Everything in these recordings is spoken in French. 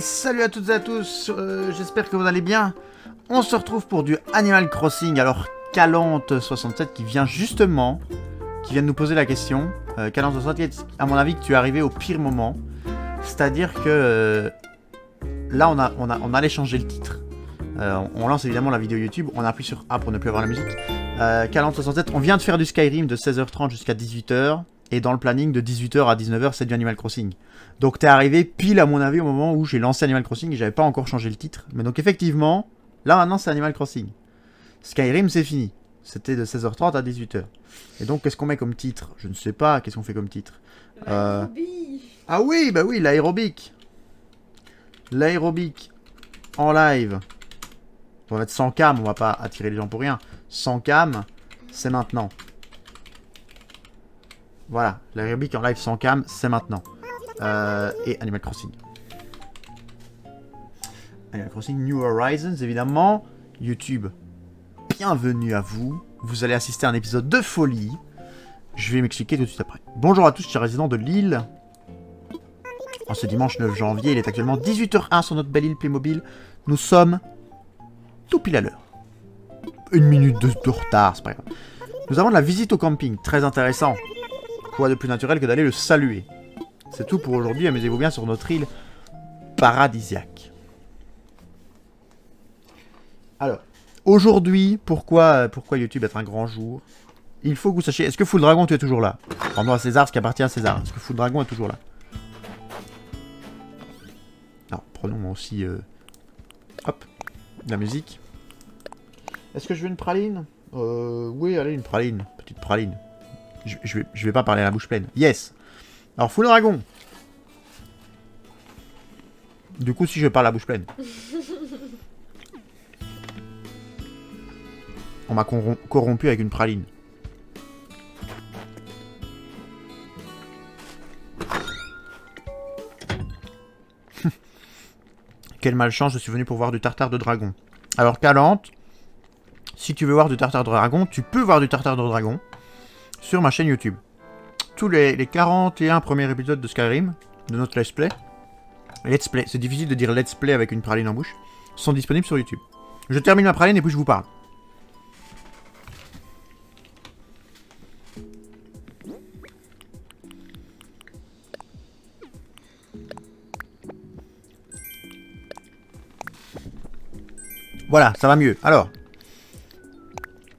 salut à toutes et à tous, j'espère que vous allez bien. On se retrouve pour du Animal Crossing. Alors Calante67 qui vient de nous poser la question. Calante67, à mon avis que tu es arrivé au pire moment. C'est-à-dire que là on allait changer le titre. On lance évidemment la vidéo YouTube, on appuie sur A pour ne plus avoir la musique. Calante67, on vient de faire du Skyrim de 16h30 jusqu'à 18h. Et dans le planning de 18h à 19h c'est du Animal Crossing. Donc t'es arrivé pile à mon avis au moment où j'ai lancé Animal Crossing et j'avais pas encore changé le titre. Mais donc effectivement, là maintenant c'est Animal Crossing. Skyrim c'est fini. C'était de 16h30 à 18h. Et donc qu'est-ce qu'on met comme titre? Je ne sais pas, qu'est-ce qu'on fait comme titre? Ah oui, bah oui, l'aérobic. L'aérobic en live. On va mettre sans cam, on va pas attirer les gens pour rien. Sans cam, c'est maintenant. Voilà, l'aérobic en live sans cam, c'est maintenant. Et Animal Crossing. Animal Crossing New Horizons, évidemment. YouTube, bienvenue à vous. Vous allez assister à un épisode de folie. Je vais m'expliquer tout de suite après. Bonjour à tous, chers résidents de l'île. En ce dimanche 9 janvier, il est actuellement 18h01 sur notre belle île Playmobil. Nous sommes tout pile à l'heure. Une minute de retard, c'est pas grave. Nous avons de la visite au camping, très intéressant. Quoi de plus naturel que d'aller le saluer. C'est tout pour aujourd'hui, amusez-vous bien sur notre île paradisiaque. Alors, aujourd'hui, pourquoi YouTube est un grand jour? Il faut que vous sachiez, est-ce que Full Dragon tu es toujours là? Rendons à César ce qui appartient à César. Est-ce que Full Dragon est toujours là? Alors, prenons aussi, hop, de la musique. Est-ce que je veux une praline? Oui, allez, une praline, petite praline. Je vais pas parler à la bouche pleine. Yes. Alors, Full Dragon. Du coup, si je parle à la bouche pleine. On m'a corrompu avec une praline. Quelle malchance, je suis venu pour voir du tartare de dragon. Alors, Calante, si tu veux voir du tartare de dragon, tu peux voir du tartare de dragon sur ma chaîne YouTube. Tous les 41 premiers épisodes de Skyrim, de notre Let's Play, c'est difficile de dire Let's Play avec une praline en bouche, sont disponibles sur YouTube. Je termine ma praline et puis je vous parle. Voilà, ça va mieux. Alors,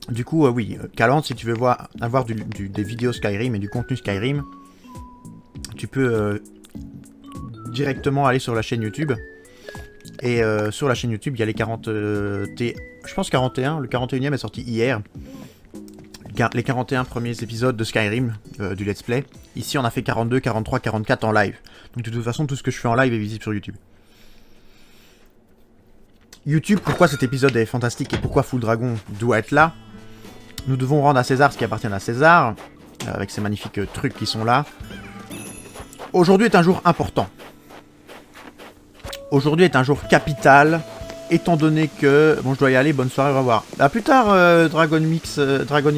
du coup, oui, Calante, si tu veux avoir des vidéos Skyrim et du contenu Skyrim, tu peux directement aller sur la chaîne YouTube. Et sur la chaîne YouTube, il y a les 40... je pense 41, le 41e est sorti hier. Les 41 premiers épisodes de Skyrim, du Let's Play. Ici, on a fait 42, 43, 44 en live. Donc de toute façon, tout ce que je fais en live est visible sur YouTube. YouTube, pourquoi cet épisode est fantastique et pourquoi Full Dragon doit être là? Nous devons rendre à César ce qui appartient à César, avec ces magnifiques trucs qui sont là. Aujourd'hui est un jour important. Aujourd'hui est un jour capital, étant donné que... Bon, je dois y aller, bonne soirée, au revoir. A plus tard, Dragon X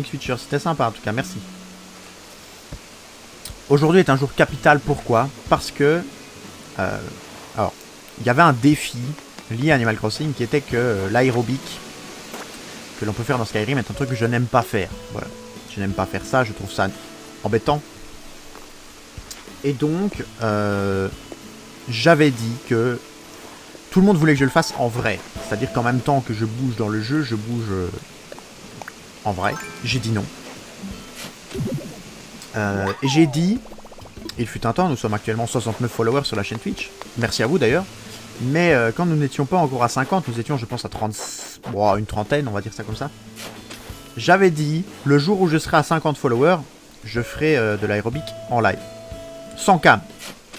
Future, c'était sympa en tout cas, merci. Aujourd'hui est un jour capital, pourquoi? Parce que... alors, il y avait un défi lié à Animal Crossing qui était que l'aérobic que l'on peut faire dans Skyrim est un truc que je n'aime pas faire. Voilà. Je n'aime pas faire ça, je trouve ça embêtant. Et donc, j'avais dit que tout le monde voulait que je le fasse en vrai. C'est-à-dire qu'en même temps que je bouge dans le jeu, je bouge en vrai. J'ai dit non. Et j'ai dit, il fut un temps, nous sommes actuellement 69 followers sur la chaîne Twitch. Merci à vous d'ailleurs. Mais quand nous n'étions pas encore à 50, nous étions je pense à 30, bon, une trentaine, on va dire ça comme ça. J'avais dit, le jour où je serai à 50 followers, je ferai de l'aérobic en live. Sans cam.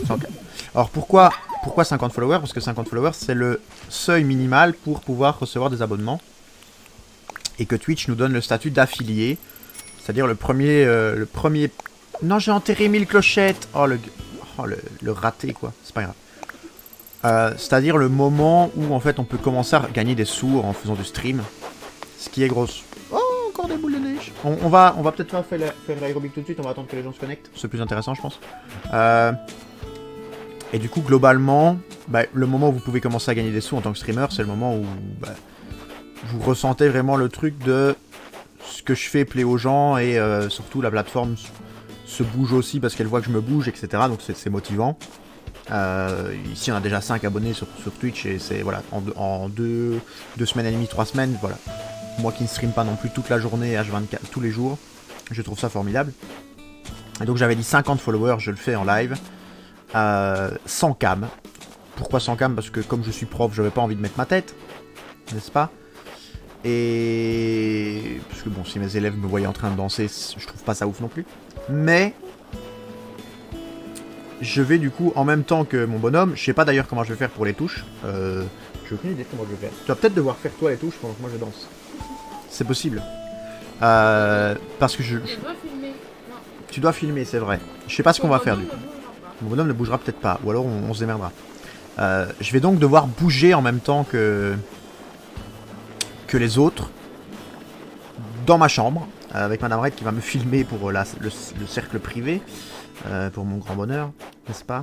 Sans cam. Alors pourquoi 50 followers? Parce que 50 followers c'est le seuil minimal pour pouvoir recevoir des abonnements. Et que Twitch nous donne le statut d'affilié. C'est-à-dire le premier... Non, j'ai enterré 1000 clochettes. Oh, le raté quoi, c'est pas grave. C'est-à-dire le moment où en fait on peut commencer à gagner des sous en faisant du stream. Ce qui est gros. Oh, encore des boules de neige. On va peut-être pas faire l'aérobic tout de suite, on va attendre que les gens se connectent. C'est plus intéressant je pense. Et du coup globalement, bah, le moment où vous pouvez commencer à gagner des sous en tant que streamer, c'est le moment où bah, vous ressentez vraiment le truc de ce que je fais plaît aux gens et surtout la plateforme se bouge aussi parce qu'elle voit que je me bouge, etc. Donc c'est motivant. Ici on a déjà 5 abonnés sur Twitch et c'est voilà, en 2 semaines et demie, 3 semaines, voilà. Moi qui ne stream pas non plus toute la journée, H24, tous les jours, je trouve ça formidable. Et donc j'avais dit 50 followers, je le fais en live, sans cam. Pourquoi sans cam? Parce que comme je suis prof, j'avais pas envie de mettre ma tête, n'est-ce pas? Et parce que bon, si mes élèves me voyaient en train de danser, je trouve pas ça ouf non plus. Mais je vais du coup en même temps que mon bonhomme. Je sais pas d'ailleurs comment je vais faire pour les touches. J'ai aucune idée comment je vais faire. Tu vas peut-être devoir faire toi les touches pendant que moi je danse. C'est possible. Parce que je... Tu dois filmer. Non. Tu dois filmer, c'est vrai. Je sais pas ce qu'on va faire du coup. Mon bonhomme ne bougera peut-être pas, ou alors on se démerdera. Je vais donc devoir bouger en même temps que les autres dans ma chambre, avec Madame Red qui va me filmer pour le cercle privé, pour mon grand bonheur, n'est-ce pas?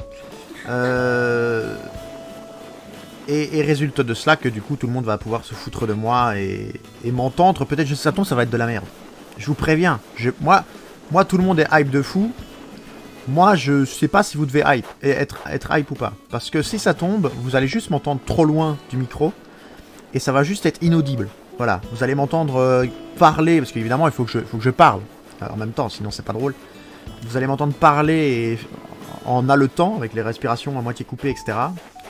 Et résulte de cela que du coup tout le monde va pouvoir se foutre de moi et m'entendre. Peut-être, je sais pas, ça va être de la merde. Je vous préviens. Moi tout le monde est hype de fou. Moi je sais pas si vous devez hype et être hype ou pas. Parce que si ça tombe, vous allez juste m'entendre trop loin du micro et ça va juste être inaudible. Voilà, vous allez m'entendre parler, parce qu'évidemment il faut que je parle en même temps, sinon c'est pas drôle. Vous allez m'entendre parler en haletant, avec les respirations à moitié coupées, etc.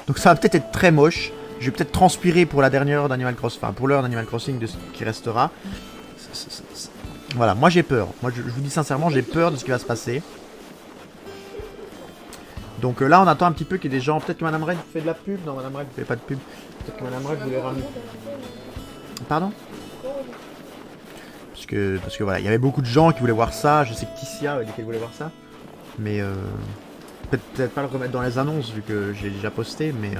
Donc ça va peut-être être très moche. Je vais peut-être transpirer pour la dernière heure d'Animal Crossing, enfin pour l'heure d'Animal Crossing de ce qui restera. Voilà, moi j'ai peur. Moi je vous dis sincèrement, j'ai peur de ce qui va se passer. Donc là on attend un petit peu qu'il y ait des gens. Peut-être que Madame Red fait de la pub. Non, Madame Red ne fait pas de pub. Peut-être que Madame Red voulait ramener. Pardon? Parce que voilà, il y avait beaucoup de gens qui voulaient voir ça. Je sais que Tissia avait dit qu'elle voulait voir ça. Mais peut-être pas le remettre dans les annonces vu que j'ai déjà posté, mais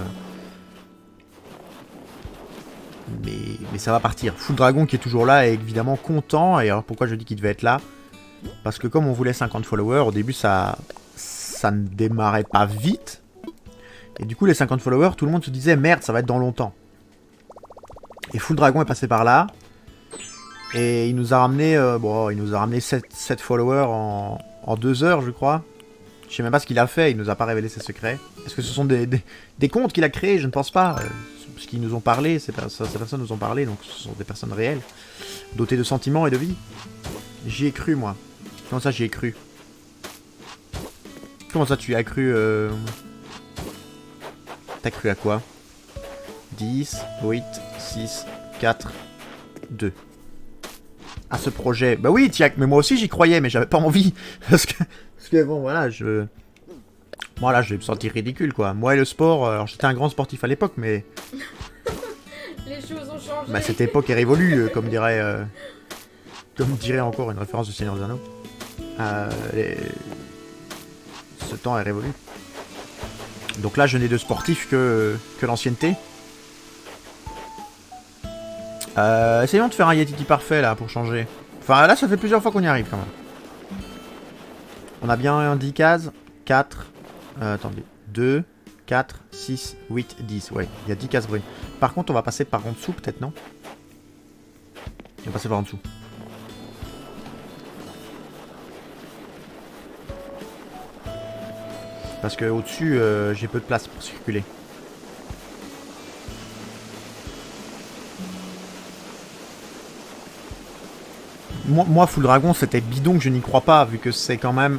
ça va partir. Full Dragon qui est toujours là est évidemment content. Et alors pourquoi je dis qu'il devait être là? Parce que comme on voulait 50 followers, au début ça ne démarrait pas vite. Et du coup les 50 followers, tout le monde se disait merde, ça va être dans longtemps. Et Full Dragon est passé par là. Et il nous a ramené, 7 followers en 2 heures, je crois. Je sais même pas ce qu'il a fait, il nous a pas révélé ses secrets. Est-ce que ce sont des comptes qu'il a créés? Je ne pense pas. Parce qu'ils nous ont parlé, ces personnes nous ont parlé, donc ce sont des personnes réelles. Dotées de sentiments et de vie. J'y ai cru, moi. Comment ça, j'y ai cru? Comment ça, tu y as cru T'as cru à quoi? 10, 8, 6, 4, 2. À ce projet. Bah oui, mais moi aussi j'y croyais, mais j'avais pas envie. Parce que bon, voilà, moi là, je vais me sentir ridicule, quoi. Moi et le sport, alors j'étais un grand sportif à l'époque, mais... Les choses ont changé. Bah cette époque est révolue, comme dirait encore une référence de Seigneur des Anneaux. Ce temps est révolu. Donc là, je n'ai de sportif que l'ancienneté. Essayons de faire un Yetiti parfait là pour changer. Enfin là ça fait plusieurs fois qu'on y arrive quand même. On a bien 10 cases. 4. Attendez. 2, 4, 6, 8, 10. Ouais, il y a 10 cases brunes. Par contre on va passer par en dessous peut-être, non? On va passer par en dessous. Parce que au-dessus j'ai peu de place pour circuler. Moi, Full Dragon, c'était bidon que je n'y crois pas, vu que c'est quand même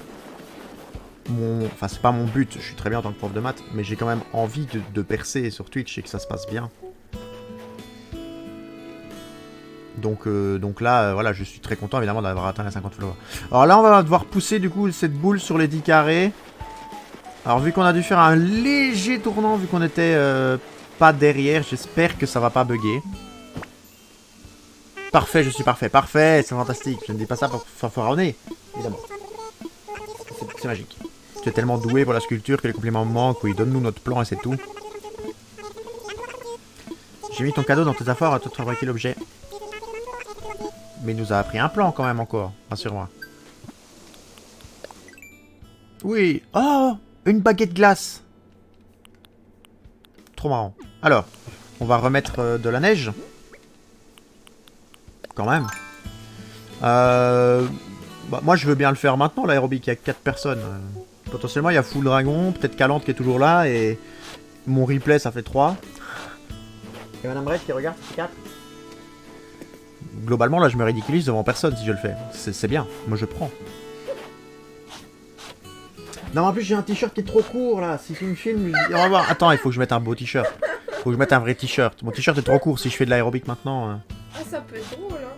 Enfin, c'est pas mon but, je suis très bien en tant que prof de maths, mais j'ai quand même envie de percer sur Twitch et que ça se passe bien. Donc là, voilà, je suis très content évidemment d'avoir atteint les 50 followers. Alors là, on va devoir pousser du coup cette boule sur les 10 carrés. Alors vu qu'on a dû faire un léger tournant, vu qu'on était pas derrière, j'espère que ça va pas bugger. Parfait, je suis parfait, parfait, c'est fantastique. Je ne dis pas ça pour fanfaronner, évidemment. C'est magique. Tu es tellement doué pour la sculpture que les compliments manquent, oui, donne-nous notre plan et c'est tout. J'ai mis ton cadeau dans tes affaires à toi de fabriquer l'objet. Mais il nous a appris un plan quand même encore, rassure-moi. Oui, oh, une baguette glace. Trop marrant. Alors, on va remettre de la neige. Quand même. Bah, moi, je veux bien le faire maintenant, l'aérobic. Il y a 4 personnes. Potentiellement, il y a Full Dragon, peut-être Calante qui est toujours là, et mon replay, ça fait 3. Et Madame Brett qui regarde, ça fait 4. Globalement, là, je me ridiculise devant personne si je le fais. C'est bien. Moi, je prends. Non, en plus, j'ai un t-shirt qui est trop court, là. Si tu me filmes, on va voir. Attends, il faut que je mette un beau t-shirt. Faut que je mette un vrai t-shirt. Mon t-shirt est trop court si je fais de l'aérobic maintenant. Ah, ça peut être drôle, hein.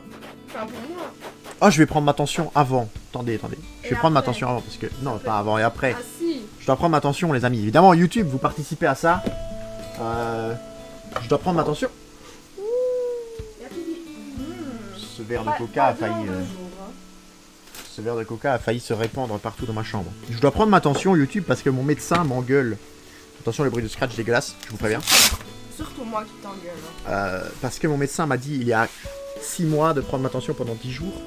Enfin, pour moi. Oh, je vais prendre ma tension avant. Attendez. Je vais prendre ma après tension avant parce que... Non, pas avant et après. Ah, si. Je dois prendre ma tension, les amis. Évidemment, YouTube, vous participez à ça. Je dois prendre ma tension. Y a plus Ce verre de coca a failli... Ce verre de coca a failli se répandre partout dans ma chambre. Je dois prendre ma tension, YouTube, parce que mon médecin m'engueule. Attention, les bruits de scratch dégueulasses, je vous préviens. Surtout moi qui t'engueule. Parce que mon médecin m'a dit, il y a 6 mois, de prendre ma tension pendant 10 jours.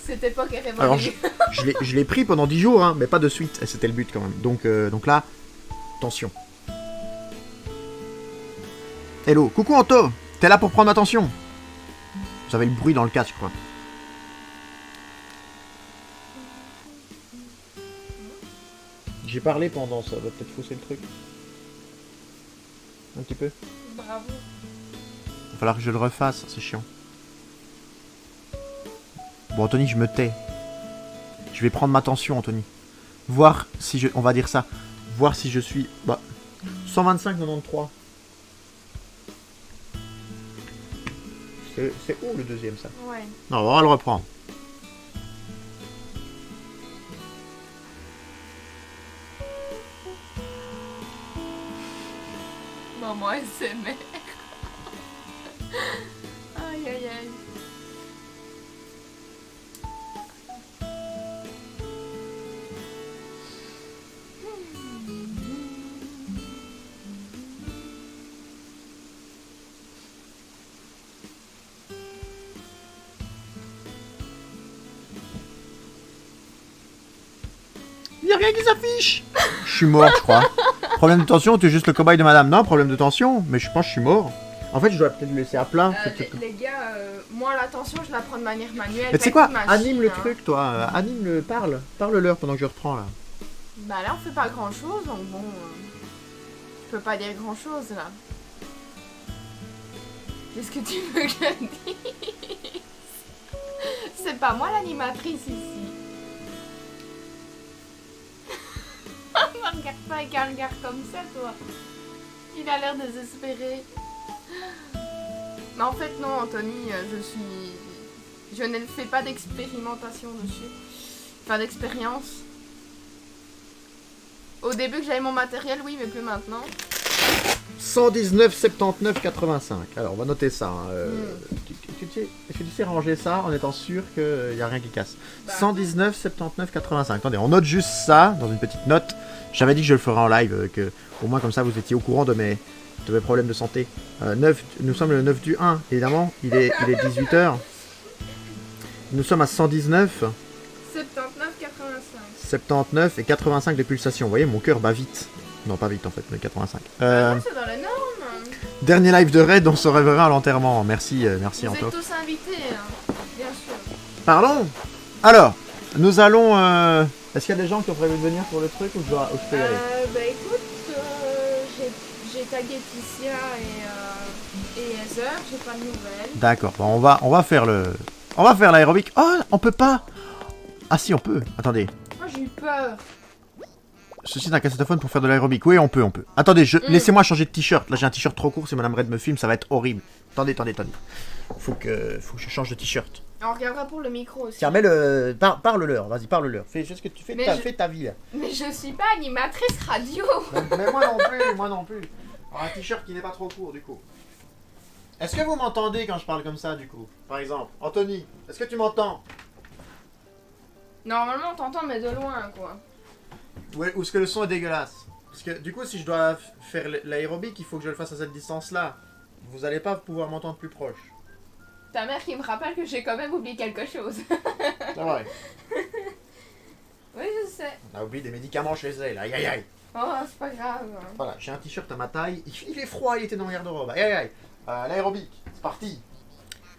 Cette époque est révolue. Alors, je l'ai pris pendant 10 jours, hein, mais pas de suite. Et c'était le but, quand même. Donc là, tension. Hello, coucou Anto. T'es là pour prendre ma tension? Vous avez le bruit dans le casque, je crois. J'ai parlé pendant, ça va peut-être fausser le truc. Un petit peu. Bravo. Il va falloir que je le refasse, c'est chiant. Bon, Anthony, je me tais. Je vais prendre ma tension, Anthony. Voir si je... On va dire ça. Voir si je suis... Bah... 125,93. C'est où le deuxième, ça? Ouais. Non, on va le reprendre. Maman SMR. Aïe, aïe, aïe. Y'a rien qui s'affiche. Je suis mort, je crois. Problème de tension, tu es juste le cobaye de madame. Non, problème de tension, mais je pense que je suis mort. En fait, je dois peut-être le laisser à plat. Les gars, moi la tension, je la prends de manière manuelle. Mais tu sais quoi? Machine, Anime le hein. truc, toi. Anime le... Parle-leur pendant que je reprends, là. Bah là, on fait pas grand chose, donc bon. Je peux pas dire grand chose là. Qu'est-ce que tu veux que je dise? C'est pas moi l'animatrice ici. Me regarde pas avec un regard comme ça, toi. Il a l'air désespéré. Mais en fait, non, Anthony, je ne fais pas d'expérimentation dessus. Enfin, d'expérience. Au début que j'avais mon matériel, oui, mais plus maintenant. 119, 79, 85. Alors, on va noter ça. Hein. Est-ce que tu sais ranger ça en étant sûr qu'il n'y a rien qui casse? Bah. 119, 79, 85. Attendez, on note juste ça dans une petite note. J'avais dit que je le ferais en live, que au moins comme ça vous étiez au courant de mes problèmes de santé. 9, nous sommes le 9 du 1, évidemment. Il est 18h. Nous sommes à 119, 79, 85. 79 et 85 de pulsations. Vous voyez, mon cœur bat vite. Non, pas vite en fait, mais 85. Ah non, c'est dans les normes. Dernier live de raid, on se rêvera à l'enterrement. Merci, merci Vous Anto. êtes tous invités, hein, bien sûr. Pardon. Alors, nous allons... Est-ce qu'il y a des gens qui ont prévu de venir pour le truc ou je peux y aller? Bah écoute, j'ai tagué Ticia et Heather, j'ai pas de nouvelles. D'accord, bon, on va faire le... On va faire l'aérobic. Oh, on peut pas. Ah si, on peut. Attendez. Moi j'ai eu peur. Ceci est un cassettophone pour faire de l'aérobic. Oui, on peut. Attendez, laissez-moi changer de t-shirt. Là, j'ai un t-shirt trop court. Si Madame Red me filme, ça va être horrible. Attendez. Faut que je change de t-shirt. On regardera pour le micro aussi. Tiens, mets-le... Parle-leur, vas-y, parle-leur. Fais ce que tu fais, fais ta vie, là. Mais je suis pas animatrice radio. Mais moi non plus. Alors, un t-shirt qui n'est pas trop court, du coup. Est-ce que vous m'entendez quand je parle comme ça, du coup? Par exemple, Anthony, est-ce que tu m'entends? Normalement on t'entend mais de loin quoi. Ouais, ou est-ce que le son est dégueulasse? Parce que du coup, si je dois faire l'aérobic, il faut que je le fasse à cette distance-là. Vous allez pas pouvoir m'entendre plus proche. Ta mère qui me rappelle que j'ai quand même oublié quelque chose. C'est vrai. Oui, je sais. On a oublié des médicaments chez elle. Aïe aïe aïe. Oh, c'est pas grave. Voilà, j'ai un t-shirt à ma taille. Il est froid, il était dans mon garde-robe. Aïe aïe aïe. L'aérobic, c'est parti.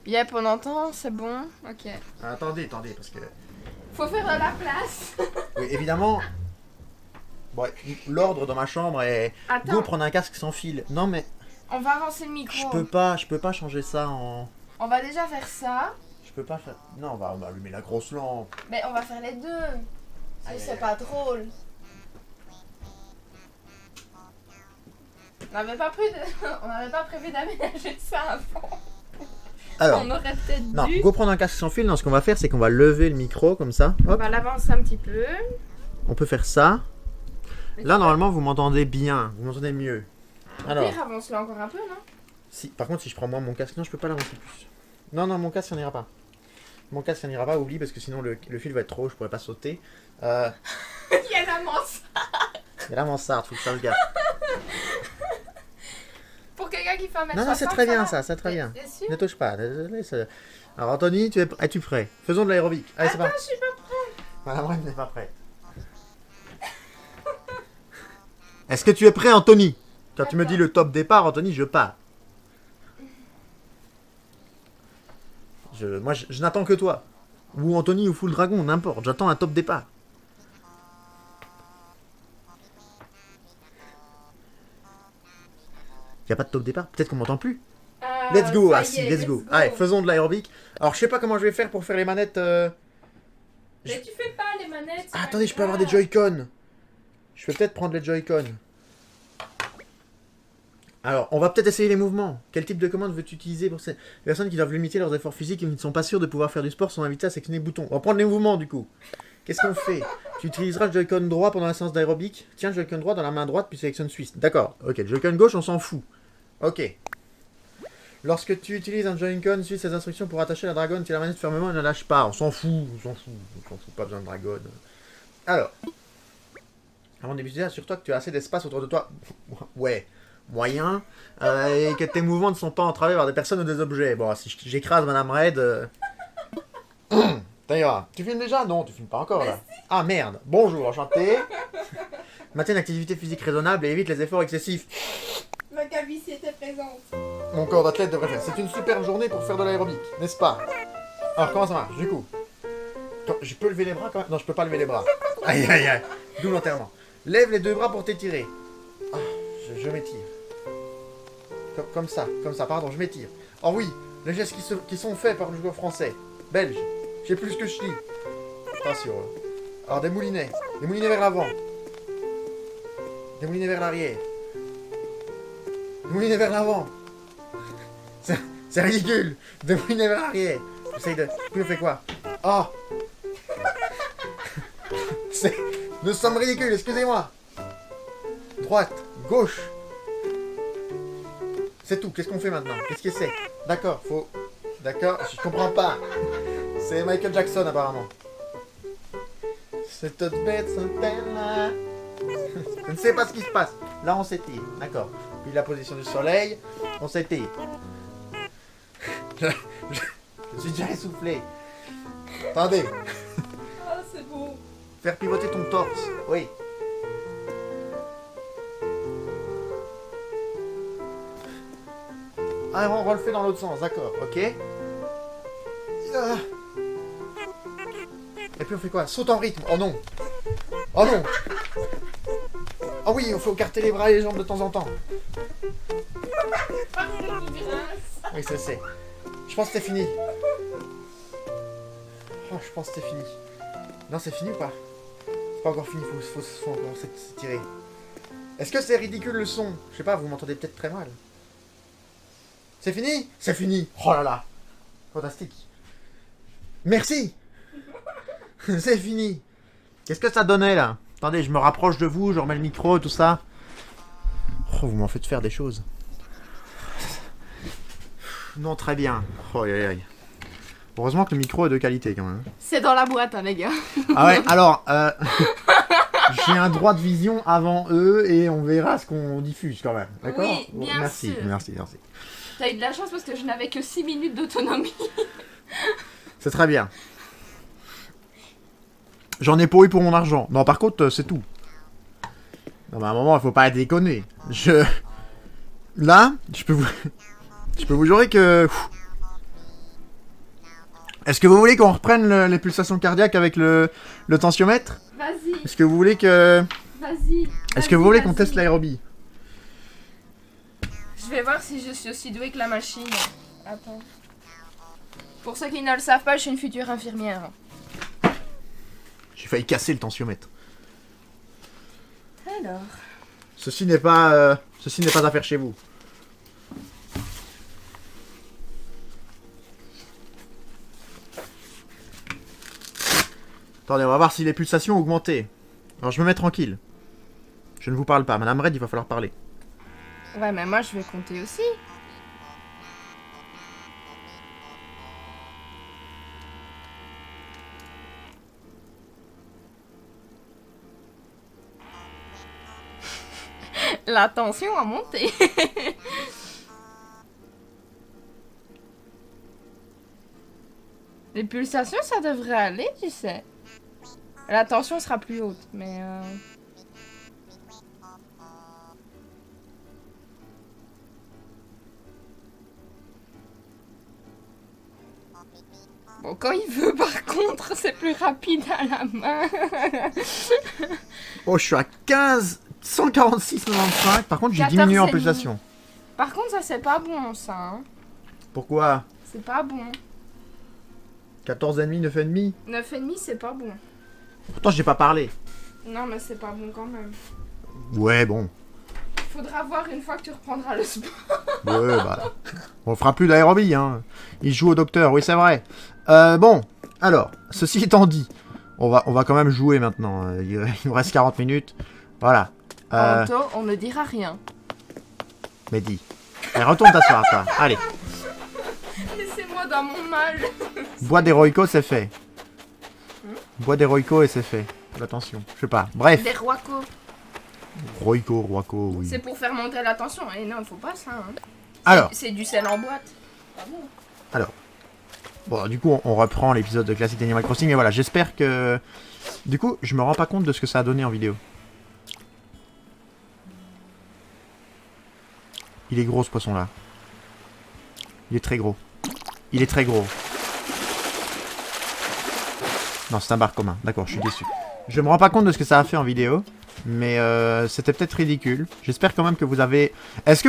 Yep, on entend, c'est bon. Ok. Attendez, parce que... Faut faire de la place. Oui, évidemment... Bon, l'ordre dans ma chambre est... Go Attends, prendre un casque sans fil. Non mais, on va avancer le micro. je peux pas changer ça en... On va déjà faire ça, Je peux pas faire... Non, on va allumer la grosse lampe. mais on va faire les deux. Allez, c'est pas drôle. On n'avait pas, on n'avait pas prévu d'aménager ça avant. Alors, On aurait peut-être non, dû. go prendre un casque sans fil. Non, ce qu'on va faire, c'est qu'on va lever le micro comme ça. On Hop, va l'avancer un petit peu. on peut faire ça. Là, normalement, vous m'entendez bien. Vous m'entendez mieux. Alors, Pire, avance-le encore un peu, non? si, par contre, si je prends moi mon casque, non, je peux pas l'avancer plus. Non, mon casque, ça n'ira pas. Mon casque, ça n'ira pas, oublie, parce que sinon le fil va être trop haut, je pourrais pas sauter. Il y a la manche. Il y a la mansarde, faut que ça regarde. Pour quelqu'un qui fait 1m60. Non, c'est très bien ça, c'est très bien. T'es sûr? Ne touche pas. Alors, Anthony, es-tu prêt? Faisons de l'aérobic. Allez, c'est Attends, parti. je suis pas prête. Madame Reine n'est pas prête. Est-ce que tu es prêt, Anthony? Quand tu me dis le top départ, Anthony, je pars. Moi, je n'attends que toi. Ou Anthony ou Full Dragon, n'importe. J'attends un top départ. Y a pas de top départ? Peut-être qu'on m'entend plus. Let's go, ça ah y si, est, let's go. Allez, faisons de l'aérobic. Alors, je sais pas comment je vais faire pour faire les manettes. Mais tu fais pas les manettes. Ah, attendez, je peux avoir des Joy-Con. Je peux peut-être prendre les Joy-Con. Alors, on va peut-être essayer les mouvements. Quel type de commande veux-tu utiliser pour ces personnes qui doivent limiter leurs efforts physiques et qui ne sont pas sûrs de pouvoir faire du sport sont invitées à sélectionner le bouton. On va prendre les mouvements du coup. Qu'est-ce qu'on fait? Tu utiliseras le Joy-Con droit pendant la séance d'aérobic. Tiens le Joy-Con droit dans la main droite puis sélectionne Suisse. D'accord. Ok, le Joy-Con gauche, on s'en fout. Ok. Lorsque tu utilises un Joy-Con, suis ces instructions pour attacher la dragonne. Si la manette fermement, ne lâche pas. On s'en fout, pas besoin de dragonne. Alors. Avant de débuter, assure-toi que tu as assez d'espace autour de toi. Ouais. Moyen. Et que tes mouvements ne sont pas entravés par des personnes ou des objets. Bon, si j'écrase Madame Red... D'ailleurs, tu filmes déjà? Non, tu filmes pas encore là. Ah merde. Bonjour, enchanté. Maintiens une activité physique raisonnable et évite les efforts excessifs. Ma calvitie était présente. Mon corps d'athlète devrait faire. C'est une super journée pour faire de l'aérobic, n'est-ce pas? Alors, comment ça marche du coup? Je peux lever les bras quand même? Non, je peux pas lever les bras. Aïe aïe aïe. D'où l'enterrement. Lève les deux bras pour t'étirer. Ah, je m'étire. Comme ça, pardon, je m'étire. Oh oui, les gestes qui sont faits par le joueur français. Belge. Je sais plus ce que je dis. Attention. Alors, des moulinets. Des moulinets vers l'avant. Des moulinets vers l'arrière. Des moulinets vers l'avant. C'est ridicule. Des moulinets vers l'arrière. J'essaye de... Puis on fait quoi? Oh. Nous sommes ridicules, excusez-moi. Droite. Gauche. C'est tout. Qu'est-ce qu'on fait maintenant? Qu'est-ce que c'est? D'accord, faut... D'accord, je comprends pas. C'est Michael Jackson apparemment. Cette bête là. Je ne sais pas ce qui se passe. Là on s'étire, d'accord. Puis la position du soleil, on s'étire. Je suis déjà essoufflé. Attendez. Ah, c'est beau. Faire pivoter ton torse. Oui. Ah, on le fait dans l'autre sens, d'accord, ok. Et puis on fait quoi? Saute en rythme. Oh non. Oh non. Oh oui, il faut écarter les bras et les jambes de temps en temps. Oui, ça c'est. Je pense que c'est fini. Oh, je pense que c'est fini. Non, c'est fini ou pas? C'est pas encore fini, faut encore s'étirer. Est-ce que c'est ridicule le son? Je sais pas, vous m'entendez peut-être très mal. C'est fini? C'est fini. Oh là là. Fantastique. Merci. C'est fini. Qu'est-ce que ça donnait là? Attendez, je me rapproche de vous, je remets le micro et tout ça. Oh, vous m'en faites faire des choses. Non, très bien. Oh, aïe, aïe. Heureusement que le micro est de qualité quand même. C'est dans la boîte, hein, les gars. Ah ouais, alors, j'ai un droit de vision avant eux et on verra ce qu'on diffuse quand même. D'accord? Oui, bien merci, sûr. merci. T'as eu de la chance parce que je n'avais que 6 minutes d'autonomie. C'est très bien. J'en ai pas eu pour mon argent. Non, par contre, c'est tout. Non, mais à un moment, il faut pas déconner. Là, je peux vous jurer que... Est-ce que vous voulez qu'on reprenne les pulsations cardiaques avec le tensiomètre? Vas-y. Est-ce que vous voulez que... Vas-y. Est-ce que vous voulez qu'on teste l'aérobie? Je vais voir si je suis aussi douée que la machine. Attends. Pour ceux qui ne le savent pas, je suis une future infirmière. J'ai failli casser le tensiomètre. Alors. Ceci n'est pas à faire chez vous. Attendez, on va voir si les pulsations ont augmenté. Alors je me mets tranquille. Je ne vous parle pas. Madame Red, il va falloir parler. Ouais, mais moi je vais compter aussi. La tension a monté. Les pulsations, ça devrait aller, tu sais. La tension sera plus haute, mais... Bon, quand il veut, par contre, c'est plus rapide à la main. Oh, je suis à 146,95. Par contre, j'ai diminué en 14,5. pulsation. Par contre, ça, c'est pas bon, ça. Hein. Pourquoi? C'est pas bon. 14,5, 9,5. 9,5, c'est pas bon. Pourtant, j'ai pas parlé. Non, mais c'est pas bon quand même. Ouais, bon. Faudra voir une fois que tu reprendras le sport. Ouais, bah. On fera plus d'aérobie, hein. Il joue au docteur, oui, c'est vrai. Bon, alors, ceci étant dit, on va quand même jouer maintenant. Il nous reste 40 minutes. Voilà. Anto, on ne dira rien. Mais dis. Allez, retourne t'asseoir, toi. Allez. Laissez-moi dans mon mal. Bois d'héroïco, c'est fait. Bois d'héroïco et c'est fait. Attention, je sais pas. Bref. Des roicos. Roico, oui. C'est pour faire monter la tension. Et non, il faut pas ça. Hein. Alors. C'est du sel en boîte. Pas bon. Alors. Bon, du coup, on reprend l'épisode de classique d'Animal Crossing. Et voilà, j'espère que... Du coup, je me rends pas compte de ce que ça a donné en vidéo. Il est gros, ce poisson-là. Il est très gros. Il est très gros. Non, c'est un bar commun. D'accord, je suis déçu. Je me rends pas compte de ce que ça a fait en vidéo. Mais c'était peut-être ridicule. J'espère quand même que vous avez... Est-ce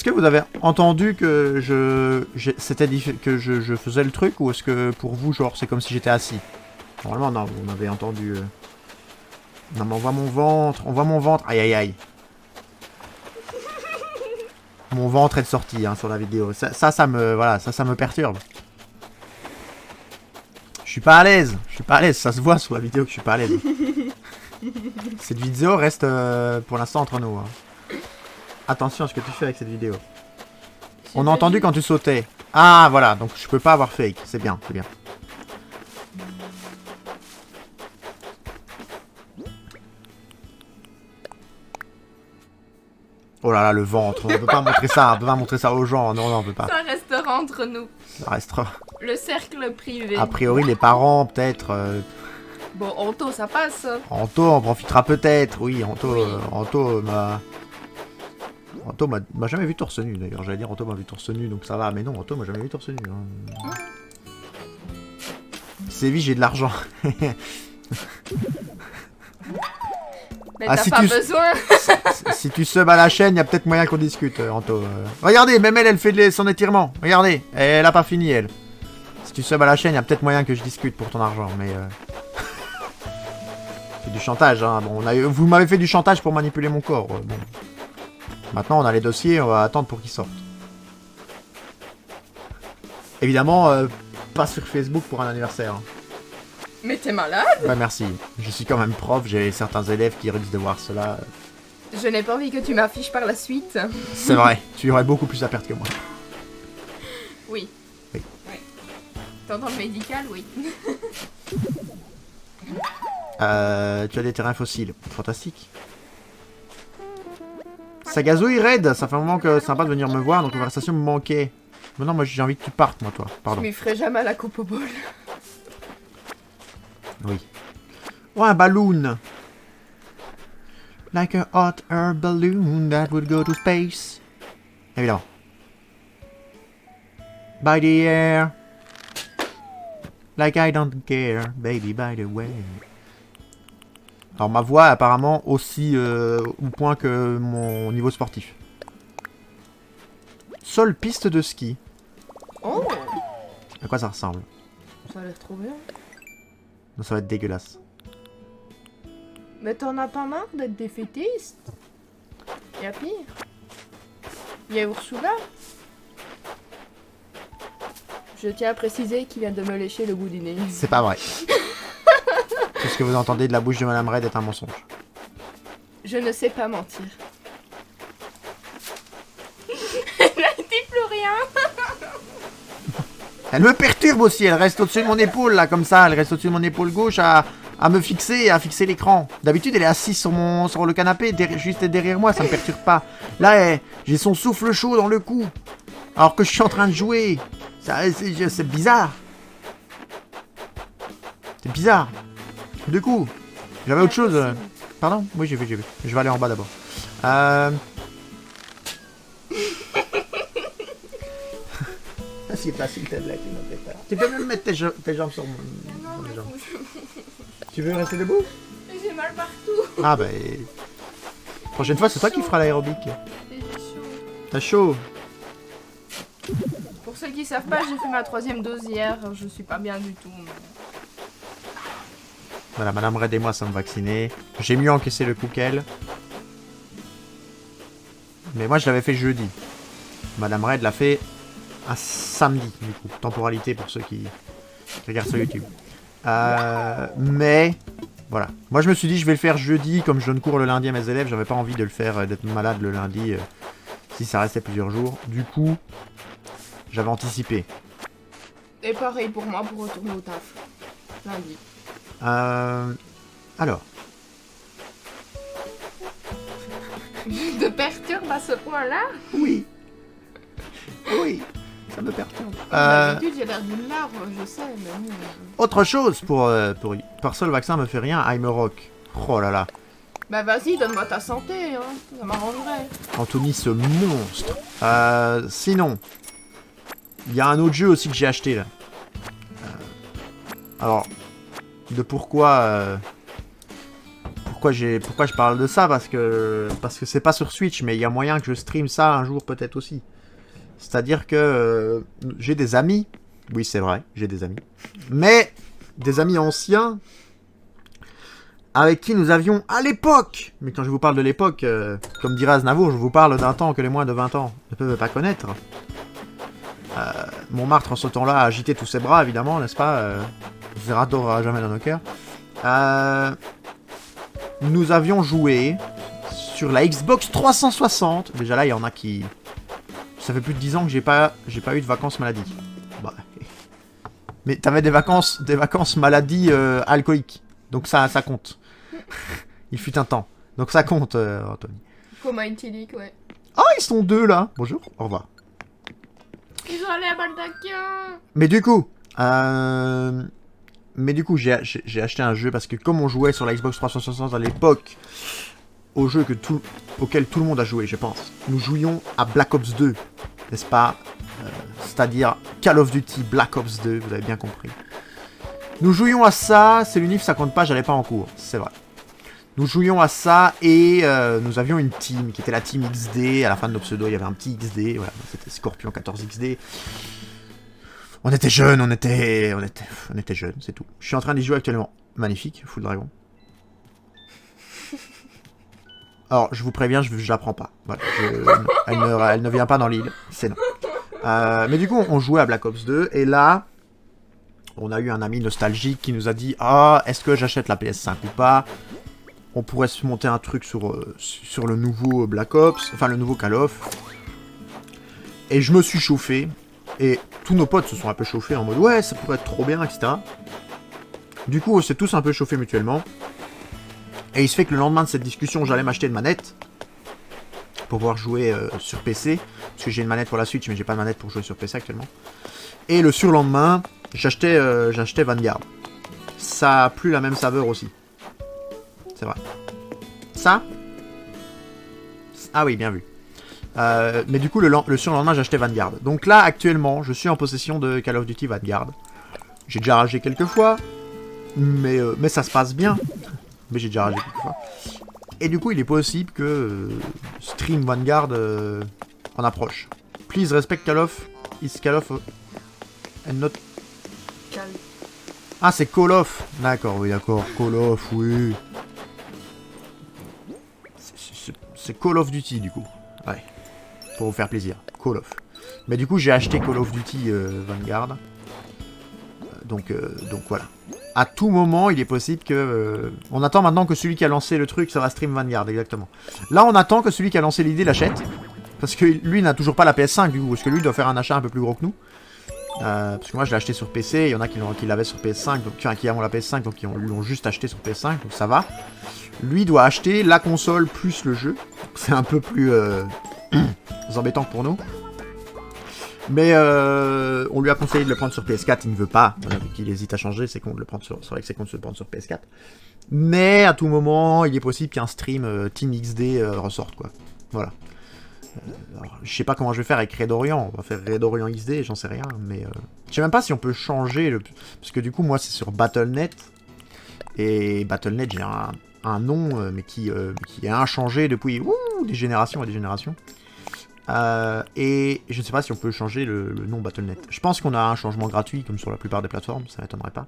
que vous avez entendu que je faisais le truc, ou est-ce que pour vous, genre, c'est comme si j'étais assis? Normalement, non, vous m'avez entendu. Non, mais on voit mon ventre. On voit mon ventre. Aïe, aïe, aïe. Mon ventre est sorti hein, sur la vidéo. Ça me perturbe. Je suis pas à l'aise. Ça se voit sur la vidéo que je suis pas à l'aise. Cette vidéo reste pour l'instant entre nous. Hein. Attention à ce que tu fais avec cette vidéo. On a entendu quand tu sautais. Ah, voilà. Donc, je peux pas avoir fake. C'est bien, c'est bien. Oh là là, le ventre. On peut pas montrer ça. On peut pas montrer ça aux gens. Non, on peut pas. Ça restera entre nous. Ça restera. Le cercle privé. A priori, les parents, peut-être. Bon, Anto, ça passe. Anto en profitera peut-être. Oui, Anto, Oui. Anto m'a jamais vu torse nu d'ailleurs. J'allais dire Anto m'a vu torse nu, donc ça va. Mais non, Anto m'a jamais vu torse nu. Hein. Séville, j'ai de l'argent. Mais Ah, t'as si pas tu- besoin. Si tu subs à la chaîne, y a peut-être moyen qu'on discute, Anto. Regardez, même elle fait son étirement. Regardez, elle a pas fini, elle. Si tu subs à la chaîne, y a peut-être moyen que je discute pour ton argent, mais... C'est du chantage, hein. Bon, vous m'avez fait du chantage pour manipuler mon corps. Bon. Maintenant, on a les dossiers, on va attendre pour qu'ils sortent. Évidemment, pas sur Facebook pour un anniversaire. Hein. Mais t'es malade. Ouais, merci. Je suis quand même prof, j'ai certains élèves qui risquent de voir cela. Je n'ai pas envie que tu m'affiches par la suite. C'est vrai, tu aurais beaucoup plus à perdre que moi. Oui. Oui. Ouais. T'entends le médical, oui. Tu as des terrains fossiles. Fantastique. Ça gazouille raide, ça fait un moment que c'est sympa de venir me voir, donc la conversation me manquait. Maintenant, moi j'ai envie que tu partes, moi, toi. Pardon. Je m'y ferai jamais à la coupe au bol. Oui. Oh, un balloon. Like a hot air balloon that would go to space. Évidemment. By the air. Like I don't care, baby, by the way. Alors ma voix est apparemment aussi au point que mon niveau sportif. Seule piste de ski. Oh, À quoi ça ressemble? ça a l'air trop bien. Non, ça va être dégueulasse. Mais t'en as pas marre d'être défaitiste? Y'a pire. Y'a Ursula. Je tiens à préciser qu'il vient de me lécher le bout du nez. C'est pas vrai. Tout ce que vous entendez de la bouche de Madame Red est un mensonge. Je ne sais pas mentir. Elle a dit plus rien. Elle me perturbe aussi, elle reste au-dessus de mon épaule, là, comme ça. Elle reste au-dessus de mon épaule gauche à me fixer, à fixer l'écran. D'habitude, elle est assise sur le canapé, juste derrière moi, ça me perturbe pas. Là, j'ai son souffle chaud dans le cou. Alors que je suis en train de jouer. C'est bizarre. C'est bizarre. Du coup, j'avais autre chose. Pardon? Oui, j'ai vu. Je vais aller en bas d'abord. Assieds-toi, s'il te plaît, tu m'as fait peur. Tu peux même mettre tes jambes sur mon... Non, mes jambes. mais Tu veux rester debout? j'ai mal partout. Ah bah... Prochaine fois, c'est toi qui feras l'aérobic. J'ai chaud. T'as chaud. Pour ceux qui savent pas, j'ai fait ma 3e dose hier. Je suis pas bien du tout. Mais... Voilà, Madame Red et moi sommes vaccinés. J'ai mieux encaissé le coup qu'elle. Mais moi, je l'avais fait jeudi. Madame Red l'a fait un samedi, du coup. Temporalité pour ceux qui regardent sur YouTube. Mais... Voilà. Moi, je me suis dit, je vais le faire jeudi. Comme je donne cours le lundi à mes élèves, j'avais pas envie de le faire, d'être malade le lundi, si ça restait plusieurs jours. Du coup, j'avais anticipé. Et pareil pour moi pour retourner au taf. Lundi. Alors. Te perturbe à ce point-là? Oui. Oui. Ça me perturbe. D'habitude, j'ai l'air d'une larve, je sais, mais bon... Autre chose par ça, le vaccin me fait rien. I'm a rock. Oh là là. Bah vas-y, donne-moi ta santé, hein. Ça m'arrangerait. Anthony, ce monstre. Sinon, il y a un autre jeu aussi que j'ai acheté là. Alors, de pourquoi je parle de ça, parce que c'est pas sur Switch, mais il y a moyen que je stream ça un jour peut-être aussi. C'est-à-dire que j'ai des amis, oui c'est vrai, j'ai des amis, mais des amis anciens avec qui nous avions à l'époque, mais quand je vous parle de l'époque, comme dirait Aznavour, je vous parle d'un temps que les moins de 20 ans ne peuvent pas connaître. Montmartre en ce temps-là a agité tous ses bras, évidemment, n'est-ce pas? Zerator à jamais dans nos cœurs. Nous avions joué sur la Xbox 360. Déjà là, il y en a qui... Ça fait plus de 10 ans que j'ai pas eu de vacances maladie. Bah. Mais t'avais des vacances maladie alcooliques. Donc ça compte. Il fut un temps. Donc ça compte, Anthony. Coma éthylique, ouais. Ah, ils sont deux là. Bonjour, au revoir. Ils ont allé à Baldaquin. Mais du coup, j'ai acheté un jeu parce que comme on jouait sur la Xbox 360 à l'époque, au jeu auquel tout le monde a joué, je pense, nous jouions à Black Ops 2, n'est-ce pas? C'est-à-dire Call of Duty Black Ops 2, vous avez bien compris. Nous jouions à ça, c'est l'unif, ça compte pas, j'allais pas en cours, c'est vrai. Nous jouions à ça et nous avions une team qui était la team XD. À la fin de nos pseudos, il y avait un petit XD, voilà, c'était Scorpion 14 XD. On était jeunes, on était jeunes, c'est tout. Je suis en train d'y jouer actuellement. Magnifique, Full Dragon. Alors, je vous préviens, je la prends pas. Voilà, elle ne vient pas dans l'île, c'est non. Mais du coup, on jouait à Black Ops 2, et là, on a eu un ami nostalgique qui nous a dit « Ah, est-ce que j'achète la PS5 ou pas ?» On pourrait se monter un truc sur le nouveau Black Ops, enfin le nouveau Call of. Et je me suis chauffé, et tous nos potes se sont un peu chauffés en mode « Ouais, ça pourrait être trop bien, etc. » Du coup, on s'est tous un peu chauffés mutuellement. Et il se fait que le lendemain de cette discussion, j'allais m'acheter une manette pour pouvoir jouer sur PC. Parce que j'ai une manette pour la Switch, mais j'ai pas de manette pour jouer sur PC actuellement. Et le surlendemain, j'achetais Vanguard. Ça a plus la même saveur aussi. C'est vrai. Ça, Ah oui, bien vu. Mais du coup, le surlendemain, j'ai acheté Vanguard. Donc là, actuellement, je suis en possession de Call of Duty Vanguard. J'ai déjà ragé quelques fois, mais ça se passe bien. Mais j'ai déjà ragé quelques fois. Et du coup, il est possible que stream Vanguard en approche. Please respect Call of. Is Call of and not... Calme. Ah, c'est Call of. D'accord, oui, d'accord. Call of, oui. C'est Call of Duty, du coup. Ouais. Pour vous faire plaisir. Call of. Mais du coup, j'ai acheté Call of Duty Vanguard. Donc voilà. À tout moment, il est possible que... on attend maintenant que celui qui a lancé le truc, ça va stream Vanguard, exactement. Là, on attend que celui qui a lancé l'idée l'achète. Parce que lui n'a toujours pas la PS5, du coup. Parce que lui doit faire un achat un peu plus gros que nous. Parce que moi, je l'ai acheté sur PC. Il y en a qui l'avaient sur PS5. Donc, enfin, qui ont la PS5, donc ils l'ont juste acheté sur PS5. Donc ça va. Lui doit acheter la console plus le jeu. C'est un peu plus embêtant que pour nous. Mais on lui a conseillé de le prendre sur PS4, il ne veut pas. Voilà, vu qu'il hésite à changer, c'est con de le prendre sur... C'est vrai que c'est con de se le prendre sur PS4. Mais à tout moment, il est possible qu'un stream Team XD ressorte, quoi. Voilà. Alors, je sais pas comment je vais faire avec Red Orient. On va faire Red Orient XD, j'en sais rien. Mais je sais même pas si on peut changer le... Parce que du coup, moi, c'est sur Battle.net. Et Battle.net, j'ai un nom, mais qui est inchangé depuis des générations et des générations. Et je ne sais pas si on peut changer le nom Battle.net. Je pense qu'on a un changement gratuit, comme sur la plupart des plateformes, ça m'étonnerait pas.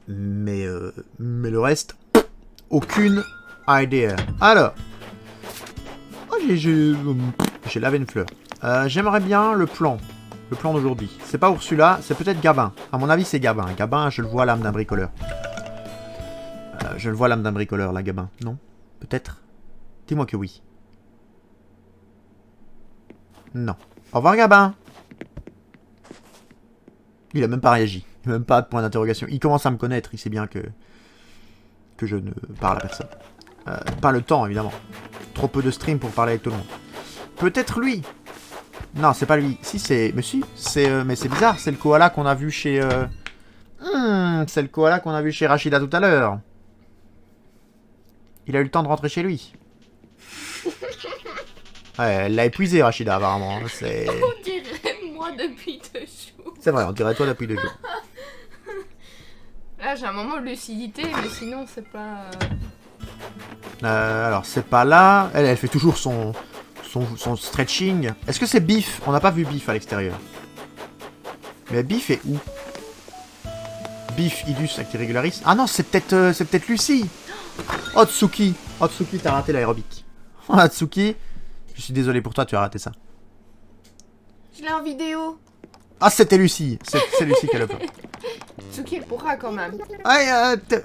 Mais le reste, aucune idea. Alors, j'ai lavé une fleur. J'aimerais bien le plan d'aujourd'hui. C'est pas Ursula, c'est peut-être Gabin. À mon avis, c'est Gabin. Gabin, je le vois l'âme d'un bricoleur. Je le vois l'âme d'un bricoleur, là, Gabin. Non? Peut-être? Dis-moi que oui. Non. Au revoir, Gabin. Il a même pas réagi. Il a même pas de point d'interrogation. Il commence à me connaître. Il sait bien que je ne parle à personne. Pas le temps, évidemment. Trop peu de stream pour parler avec tout le monde. Peut-être lui. Non, c'est pas lui. Si, c'est... Mais si. Mais c'est bizarre. C'est le koala qu'on a vu chez... c'est le koala qu'on a vu chez Rachida tout à l'heure. Il a eu le temps de rentrer chez lui. Ouais, elle l'a épuisé, Rachida, apparemment. C'est... On dirait moi depuis 2 jours. C'est vrai, on dirait toi depuis 2 jours. Là, j'ai un moment de lucidité, mais sinon, c'est pas... Alors, c'est pas là. Elle fait toujours son stretching. Est-ce que c'est Biff? On n'a pas vu Biff à l'extérieur. Mais Biff est où? Biff, Idus, Actirégularis. Ah non, c'est peut-être Lucie. Otsuki. Otsuki, t'as raté l'aérobic. Otsuki, je suis désolé pour toi, tu as raté ça. Je l'ai en vidéo. Ah, c'était Lucie. C'est Lucie qui a le plan. Tsuki, elle pourra quand même.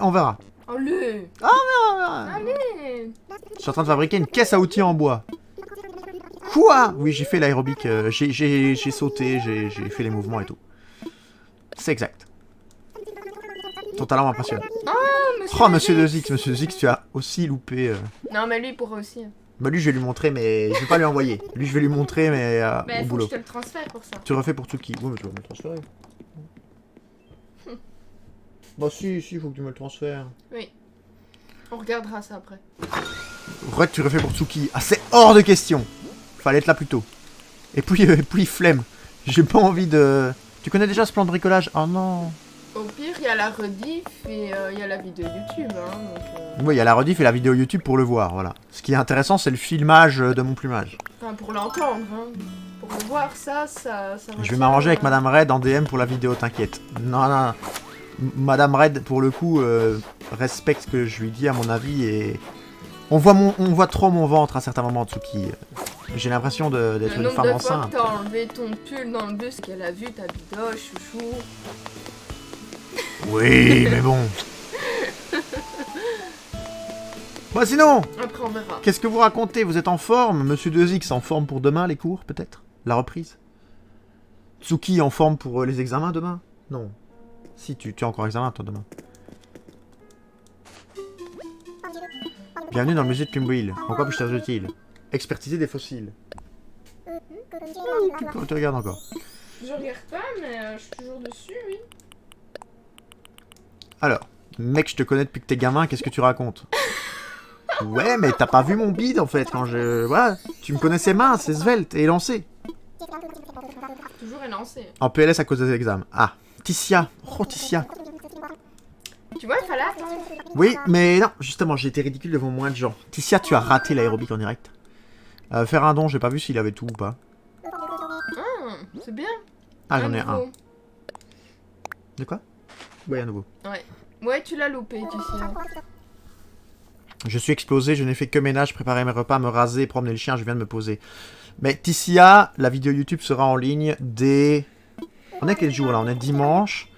On verra. Allez. Ah, on verra. Allez. Je suis en train de fabriquer une caisse à outils en bois. Quoi? Oui, j'ai fait l'aérobic. J'ai sauté, j'ai fait les mouvements et tout. C'est exact. Ton talent m'impressionne. Oh, Monsieur 2X, Monsieur 2X, tu as aussi loupé... Non, mais lui, il pourra aussi. Bah lui, je vais lui montrer, mais je vais pas lui envoyer. Lui, je vais lui montrer, mais Mais au faut boulot. que je te le transfère pour ça. Tu le refais pour Tsuki. Oui, mais tu vas me le transférer. Bah si, il faut que tu me le transfères. Oui. On regardera ça après. Ouais, tu refais pour Tsuki. Ah, c'est hors de question. Fallait être là plus tôt. Et puis flemme. J'ai pas envie de... Tu connais déjà ce plan de bricolage? Oh non. Au pire, il y a la rediff et il y a la vidéo YouTube. Hein, donc, Oui, il y a la rediff et la vidéo YouTube pour le voir, voilà. Ce qui est intéressant, c'est le filmage de mon plumage. Enfin, pour l'entendre. Hein. Pour le voir, ça Je vais m'arranger avec Madame Red en DM pour la vidéo, t'inquiète. Non. Madame Red, pour le coup, respecte ce que je lui dis, à mon avis, et... On voit trop mon ventre à certains moments, Tsuki. J'ai l'impression d'être une femme enceinte. Le nombre de fois que t'as enlevé ton pull dans le bus qu'elle a vu, ta bidoche, chouchou. Oui, mais bon. Bon, sinon, après on verra. Qu'est-ce que vous racontez? Vous êtes en forme? Monsieur 2X en forme pour demain, les cours, peut-être? La reprise? Tsuki en forme pour les examens demain? Non. Si, tu as encore examen, toi, demain. Bienvenue dans le musée de Pimbuil. En quoi puis-je t'être utile? Expertiser des fossiles. Tu regardes encore. Je regarde pas, mais je suis toujours dessus, oui. Alors, mec, je te connais depuis que t'es gamin, qu'est-ce que tu racontes? Ouais, mais t'as pas vu mon bide en fait quand je... Voilà, tu me connaissais mince et svelte et élancé. Toujours élancé. En PLS à cause des examens. Ah, Ticia. Oh, Ticia. Tu vois, il fallait attendre. Oui, mais non, justement, j'ai été ridicule devant moins de gens. Ticia, tu as raté l'aérobic en direct. Faire un don, j'ai pas vu s'il avait tout ou pas. C'est bien. Ah, j'en ai un. nouveau. De quoi? Ouais, un nouveau. Ouais, tu l'as loupé, tu sais. Je suis explosé, je n'ai fait que ménage, préparer mes repas, me raser, promener le chien, je viens de me poser. Mais Ticia, la vidéo YouTube sera en ligne dès... On est quel jour là? On est dimanche.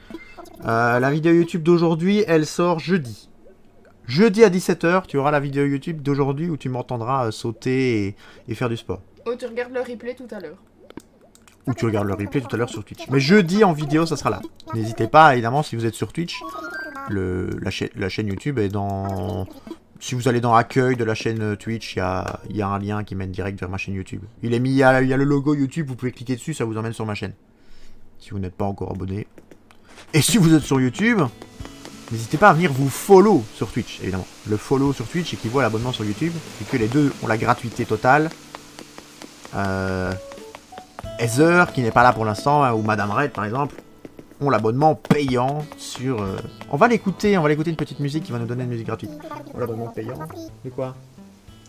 La vidéo YouTube d'aujourd'hui, elle sort jeudi. Jeudi à 17 h, tu auras la vidéo YouTube d'aujourd'hui où tu m'entendras sauter et faire du sport. Oh, tu regardes le replay tout à l'heure. Ou tu regardes le replay tout à l'heure sur Twitch. Mais jeudi en vidéo, ça sera là. N'hésitez pas, évidemment, si vous êtes sur Twitch, la chaîne YouTube est dans... Si vous allez dans accueil de la chaîne Twitch, il y a un lien qui mène direct vers ma chaîne YouTube. Il y a le logo YouTube, vous pouvez cliquer dessus, ça vous emmène sur ma chaîne. Si vous n'êtes pas encore abonné. Et si vous êtes sur YouTube, n'hésitez pas à venir vous follow sur Twitch, évidemment. Le follow sur Twitch équivaut à l'abonnement sur YouTube, et que les deux ont la gratuité totale. Heather, qui n'est pas là pour l'instant, hein, ou Madame Red par exemple, ont l'abonnement payant sur... On va l'écouter une petite musique qui va nous donner une musique gratuite. Oh, l'abonnement payant. De quoi?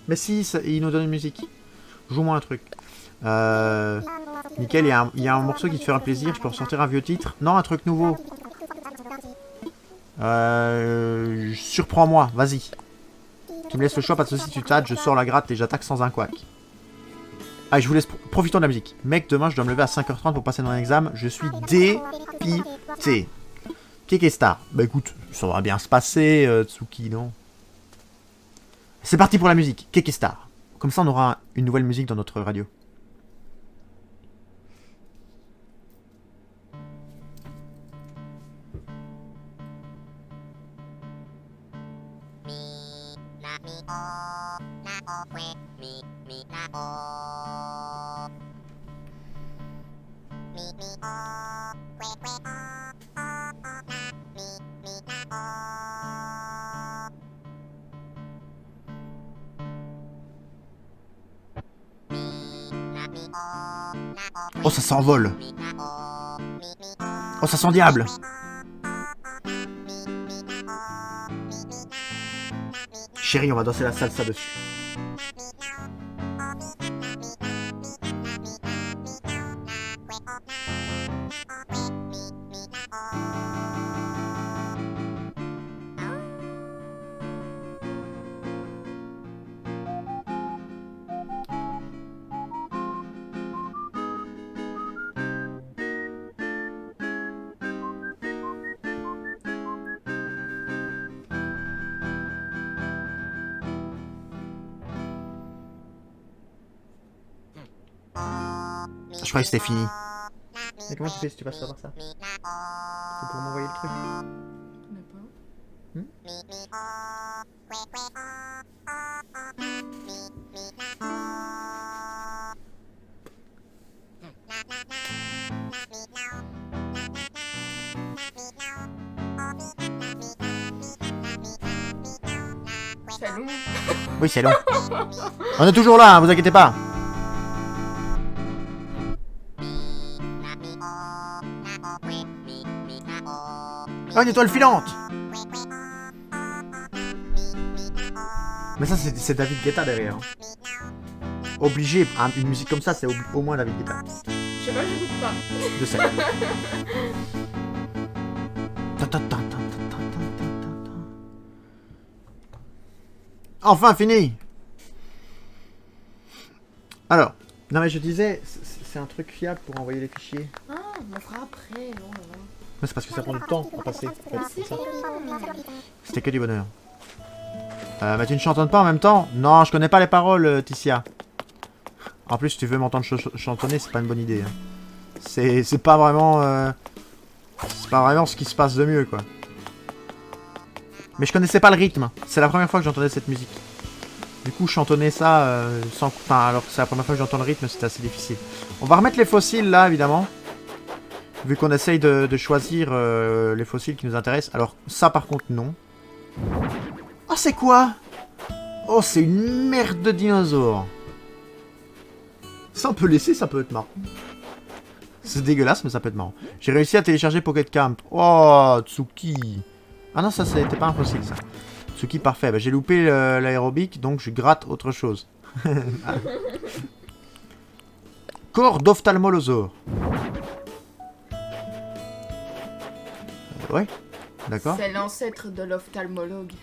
Mais si, il nous donne une musique. Joue-moi un truc. Nickel, il y a un morceau qui te fait un plaisir, je peux ressortir un vieux titre. Non, un truc nouveau. Surprends-moi, vas-y. Tu me laisses le choix, pas de soucis, tu tâtes, je sors la gratte et j'attaque sans un couac. Allez, je vous laisse, profitons de la musique. Mec, demain, je dois me lever à 5 h 30 pour passer mon examen. Je suis dépité. Keke Star. Bah écoute, ça va bien se passer, Tsuki, non? C'est parti pour la musique. Keke Star. Comme ça, on aura une nouvelle musique dans notre radio. Oh, ça s'envole. Oh, ça sent diable. Chérie, on va danser la salsa dessus. Je croyais que c'était fini. Mais comment tu fais si tu passes pas par ça? C'est pour m'envoyer le truc. C'est long. Oui, c'est long. On est toujours là, hein, vous inquiétez pas. Oh, une étoile filante. Mais ça, c'est David Guetta derrière. Hein. Obligé, hein, une musique comme ça, c'est au moins David Guetta. Je sais pas, j'écoute pas. Je sais. Enfin fini. Alors, non mais je disais, c'est un truc fiable pour envoyer les fichiers. Ah, on le fera après. Oh là là. Mais c'est parce que ça prend du temps à passer. En fait, C'est c'est ça. bien. C'était que du bonheur. Mais tu ne chantonnes pas en même temps? Non, je connais pas les paroles, Ticia. En plus, si tu veux m'entendre chantonner, c'est pas une bonne idée. Hein. C'est pas vraiment... c'est pas vraiment ce qui se passe de mieux, quoi. Mais je connaissais pas le rythme. C'est la première fois que j'entendais cette musique. Du coup, chantonner ça sans... Enfin, alors que c'est la première fois que j'entends le rythme, c'était assez difficile. On va remettre les fossiles, là, évidemment. Vu qu'on essaye de choisir les fossiles qui nous intéressent. Alors, ça, par contre, non. Oh, c'est quoi? Oh, c'est une merde de dinosaure. Ça, on peut laisser, ça peut être marrant. C'est dégueulasse, mais ça peut être marrant. J'ai réussi à télécharger Pocket Camp. Oh, Tsuki. Ah non, ça, c'était pas impossible, ça. Tsuki, parfait. Bah, j'ai loupé l'aérobic, donc je gratte autre chose. Corps d'ophtalmolosaure. Ouais, d'accord. C'est l'ancêtre de l'ophtalmologue.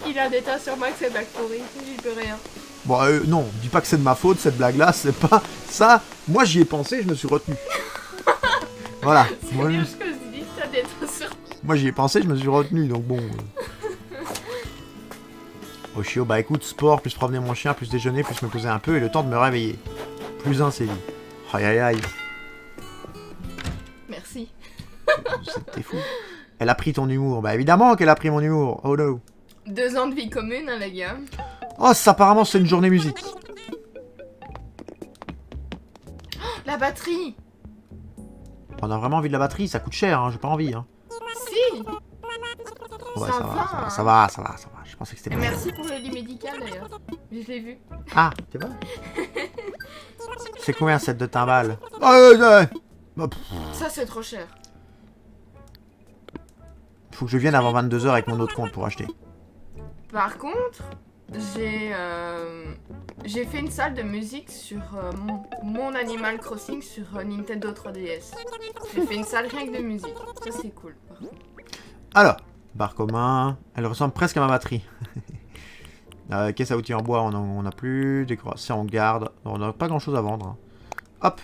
Il a des tas sur Max et Black pourri, j'y peux rien. Bon, non, dis pas que c'est de ma faute, cette blague-là, c'est pas... Ça, moi j'y ai pensé, je me suis retenu. Voilà. C'est bien ce que je dis, t'as des tas sur... Moi j'y ai pensé, je me suis retenu, donc bon... Oh chiot, bah écoute, sport, plus promener mon chien, plus déjeuner, plus me poser un peu, et le temps de me réveiller. Plus un, c'est dit. Aïe aïe aïe. Merci. C'était fou. Elle a pris ton humour. Bah évidemment qu'elle a pris mon humour. Oh no. 2 ans de vie commune, hein, les gars. Oh, ça apparemment c'est une journée musique. La batterie. On a vraiment envie de la batterie, ça coûte cher, hein, j'ai pas envie. Hein. Si. Ouais, Ça ça va, va, ça va, ça va, ça va, ça va. Je pensais que c'était Et pas. merci pour le lit médical, d'ailleurs. Je l'ai vu. Ah, tu vois. C'est combien cette de timbales? Ça, c'est trop cher. Faut que je vienne avant 22h avec mon autre compte pour acheter. Par contre, j'ai fait une salle de musique sur mon Animal Crossing sur Nintendo 3DS. J'ai fait une salle rien que de musique. Ça, c'est cool. Par contre. Alors, barre commun. Elle ressemble presque à ma batterie. Caisse à outils en bois, on a plus. Décoration, on garde. On n'a pas grand chose à vendre. Hop.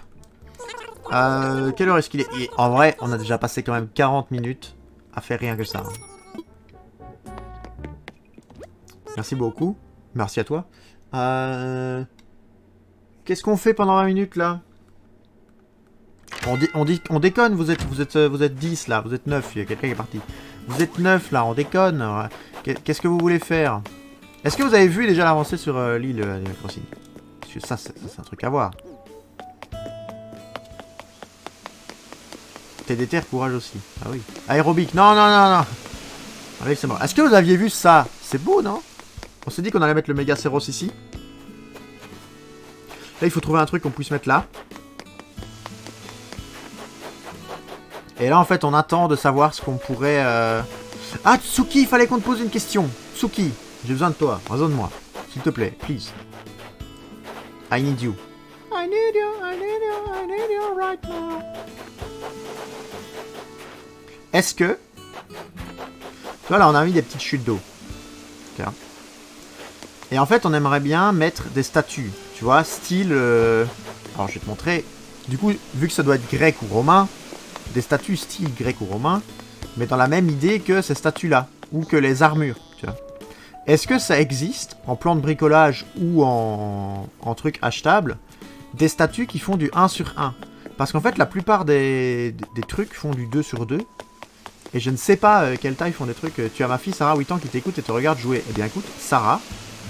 Quelle heure est-ce qu'il est? Et en vrai, on a déjà passé quand même 40 minutes à faire rien que ça. Merci beaucoup. Merci à toi. Qu'est-ce qu'on fait pendant 20 minutes là? On déconne, vous êtes 10 là, vous êtes 9, il y a quelqu'un qui est parti. Vous êtes 9 là, on déconne. Qu'est-ce que vous voulez faire? Est-ce que vous avez vu déjà l'avancée sur l'île Animal Crossing? Parce que ça, c'est un truc à voir. T'es déter, courage aussi. Ah oui. Aérobic, non, non, non, non. Allez, c'est mort. Est-ce que vous aviez vu ça? C'est beau, non? On s'est dit qu'on allait mettre le méga Céros ici. Là, il faut trouver un truc qu'on puisse mettre là. Et là, en fait, on attend de savoir ce qu'on pourrait... Ah, Tsuki, il fallait qu'on te pose une question. Tsuki, j'ai besoin de toi. Raisonne-moi. S'il te plaît, please. I need you. I need you, I need you, I need you right now. Est-ce que... Tu vois, là, on a mis des petites chutes d'eau. Okay. Et en fait, on aimerait bien mettre des statues. Tu vois, style... Alors, je vais te montrer. Du coup, vu que ça doit être grec ou romain, des statues style grec ou romain, mais dans la même idée que ces statues-là, ou que les armures, tu vois. Est-ce que ça existe, en plan de bricolage ou en truc achetable, des statues qui font du 1 sur 1? Parce qu'en fait, la plupart des trucs font du 2 sur 2, et je ne sais pas quelle taille font des trucs. Tu as ma fille Sarah, 8 ans, qui t'écoute et te regarde jouer. Eh bien écoute, Sarah,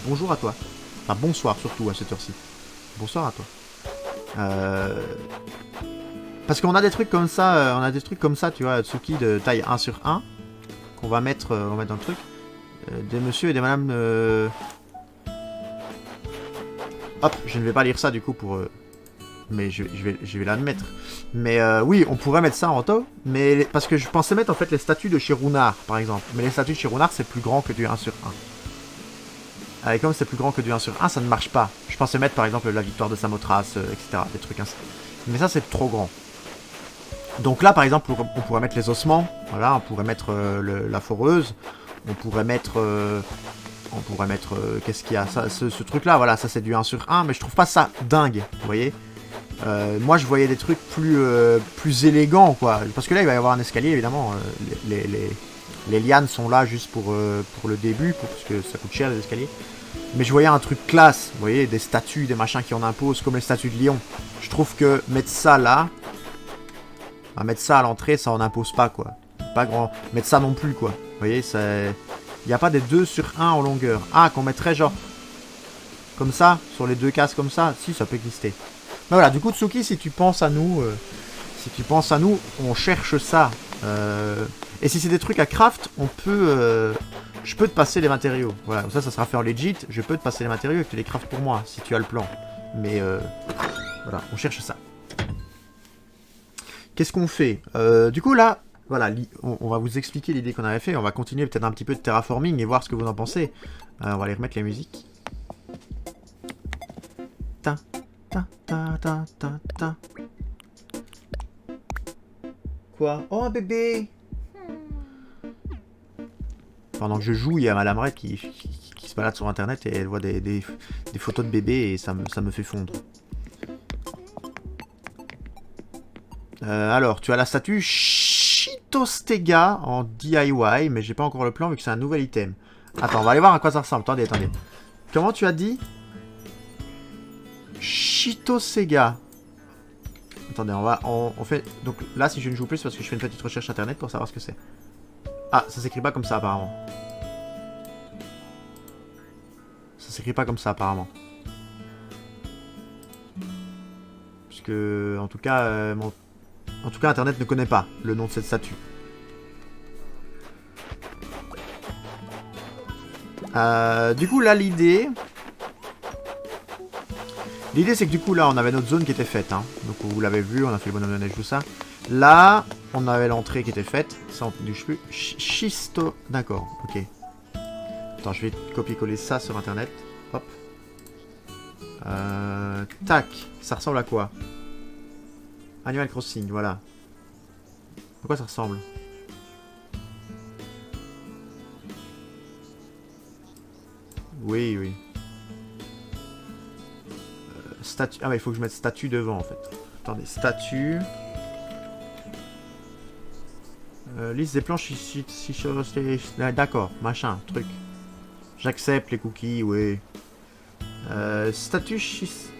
bonjour à toi. Enfin, bonsoir surtout à cette heure-ci. Bonsoir à toi. Parce qu'on a des trucs comme ça, tu vois, Tsuki de taille 1 sur 1, qu'on va mettre, dans le truc. Des monsieur et des madame... Hop, je ne vais pas lire ça du coup pour... Mais je vais l'admettre. Mais oui, on pourrait mettre ça en auto. Mais parce que je pensais mettre en fait les statues de chez Runard, par exemple. Mais les statues de chez Runard, c'est plus grand que du 1 sur 1. Et comme c'est plus grand que du 1 sur 1, ça ne marche pas. Je pensais mettre par exemple la victoire de Samothrace, etc. Des trucs ainsi. Mais ça, c'est trop grand. Donc là, par exemple, on pourrait mettre les ossements. Voilà, on pourrait mettre la foreuse. On pourrait mettre... qu'est-ce qu'il y a ça, ce truc-là, voilà, ça c'est du 1 sur 1. Mais je trouve pas ça dingue, vous voyez. Moi, je voyais des trucs plus élégants, quoi. Parce que là, il va y avoir un escalier, évidemment. Les lianes sont là juste pour le début, parce que ça coûte cher, les escaliers. Mais je voyais un truc classe, vous voyez, des statues, des machins qui en imposent, comme les statues de Lyon. Je trouve que mettre ça là, mettre ça à l'entrée, ça en impose pas, quoi. Pas grand. Mettre ça non plus, quoi. Vous voyez, il n'y a pas des 2 sur 1 en longueur. Ah, qu'on mettrait genre comme ça, sur les 2 cases comme ça. Si, ça peut exister. Mais voilà, du coup, Tsuki, si tu penses à nous, on cherche ça. Et si c'est des trucs à craft, on peut... je peux te passer les matériaux. Voilà, ça sera fait en legit. Je peux te passer les matériaux et que tu les craftes pour moi, si tu as le plan. Mais voilà, on cherche ça. Qu'est-ce qu'on fait? Du coup, là, voilà, on va vous expliquer l'idée qu'on avait fait. On va continuer peut-être un petit peu de terraforming et voir ce que vous en pensez. On va aller remettre les musiques. Ta, ta, ta, ta, ta, ta. Quoi? Oh, un bébé! Pendant que je joue, il y a Madame Red qui se balade sur internet et elle voit des photos de bébés et ça me fait fondre. Alors, tu as la statue Chitostega en DIY, mais j'ai pas encore le plan vu que c'est un nouvel item. Attends, on va aller voir à quoi ça ressemble. Attendez, attendez. Comment tu as dit? Chitosega. Attendez, on fait... Donc là, si je ne joue plus, c'est parce que je fais une petite recherche internet pour savoir ce que c'est. Ah, ça s'écrit pas comme ça, apparemment. Ça s'écrit pas comme ça, apparemment. Parce que, en tout cas, Internet ne connaît pas le nom de cette statue. Du coup, là, l'idée... L'idée, c'est que du coup, là, on avait notre zone qui était faite. Hein. Donc, vous l'avez vu, on a fait le bonhomme de neige, tout ça. Là, on avait l'entrée qui était faite. Ça, on ne touche plus. Schisto... D'accord, ok. Attends, je vais copier-coller ça sur Internet. Hop. Tac. Ça ressemble à quoi? Animal Crossing, voilà. À quoi ça ressemble? Oui, oui. Statue... Ah, mais il faut que je mette statue devant, en fait. Attendez, statue... liste des planches ici... D'accord, machin, truc. J'accepte les cookies, oui. Statue...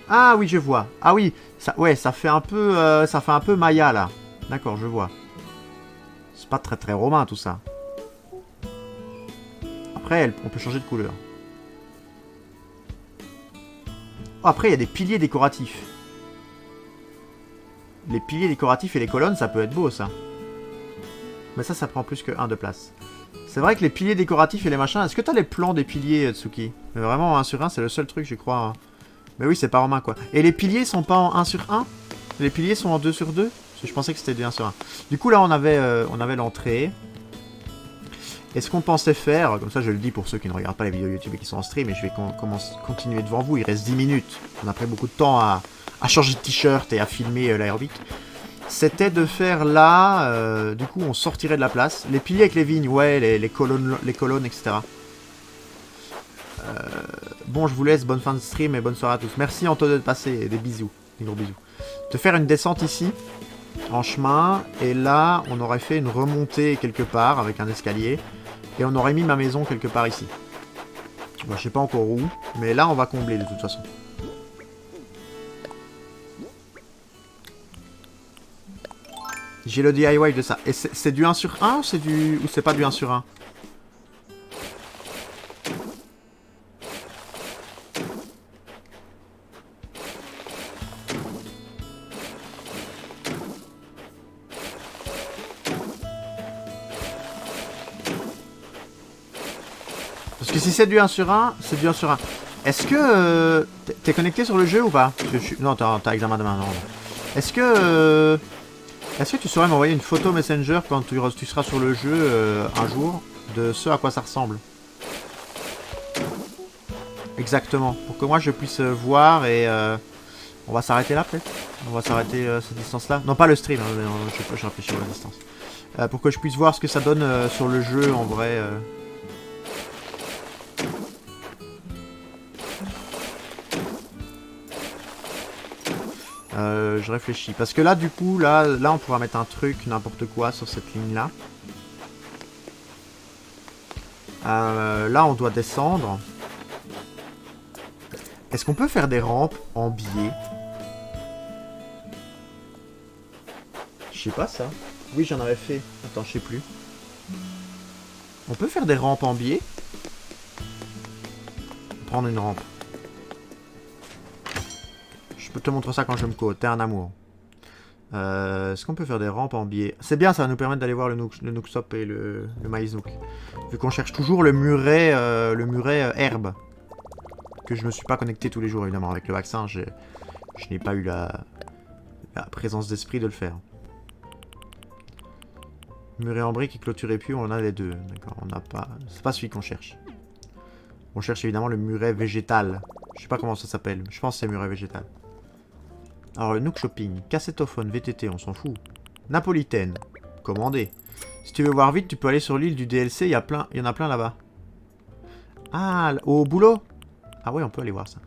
Ah oui, je vois. Ah oui, ça, ouais, ça fait un peu Maya, là. D'accord, je vois. C'est pas très très romain, tout ça. Après, on peut changer de couleur. Oh, après, il y a des piliers décoratifs. Les piliers décoratifs et les colonnes, ça peut être beau, ça. Mais ça prend plus que 1 de place. C'est vrai que les piliers décoratifs et les machins... Est-ce que t'as les plans des piliers, Tsuki? Mais vraiment, 1 sur 1, c'est le seul truc, je crois. Hein. Mais oui, c'est pas romain, quoi. Et les piliers sont pas en 1 sur 1? Les piliers sont en 2 sur 2? Parce que je pensais que c'était du 1 sur 1. Du coup, là, on avait l'entrée. Et ce qu'on pensait faire, comme ça je le dis pour ceux qui ne regardent pas les vidéos YouTube et qui sont en stream, et je vais continuer devant vous, il reste 10 minutes. On a pris beaucoup de temps à changer de t-shirt et à filmer l'aérobic. C'était de faire là, du coup on sortirait de la place. Les piliers avec les vignes, ouais, les colonnes, etc. Bon, je vous laisse, bonne fin de stream et bonne soirée à tous. Merci Antoine de passer, et des bisous, des gros bisous. De faire une descente ici, en chemin, et là on aurait fait une remontée quelque part avec un escalier. Et on aurait mis ma maison quelque part ici. Bon, je sais pas encore où, mais là on va combler de toute façon. J'ai le DIY de ça. Et c'est du 1 sur 1 ou c'est pas du 1 sur 1? Parce que si c'est du 1 sur 1, c'est du 1 sur 1. Est-ce que... t'es connecté sur le jeu ou pas? Non, t'as examen demain, non. Est-ce que tu saurais m'envoyer une photo Messenger quand tu seras sur le jeu un jour de ce à quoi ça ressemble? Exactement. Pour que moi je puisse voir et... on va s'arrêter là peut-être? On va s'arrêter cette distance-là? Non, pas le stream, hein, je réfléchis à la distance. Pour que je puisse voir ce que ça donne sur le jeu en vrai... je réfléchis. Parce que là, du coup, là on pourra mettre un truc, n'importe quoi, sur cette ligne-là. Là, on doit descendre. Est-ce qu'on peut faire des rampes en biais? Je sais pas, ça. Oui, j'en avais fait. Attends, je sais plus. On peut faire des rampes en biais? Prendre une rampe. Je peux te montrer ça quand je me côte. T'es un amour. Est-ce qu'on peut faire des rampes en biais? C'est bien, ça va nous permettre d'aller voir le Nooksop et le Maïs Nook. Vu qu'on cherche toujours le muret herbe. Que je me suis pas connecté tous les jours, évidemment. Avec le vaccin, je n'ai pas eu la présence d'esprit de le faire. Muret en brique et clôture épieu, on a les deux. D'accord, on n'a pas... C'est pas celui qu'on cherche. On cherche évidemment le muret végétal. Je sais pas comment ça s'appelle, je pense que c'est muret végétal. Alors le Nook Shopping, cassettophone, VTT, on s'en fout. Napolitaine, commandé. Si tu veux voir vite, tu peux aller sur l'île du DLC, il y en a plein là-bas. Ah, au boulot? Ah ouais, on peut aller voir ça.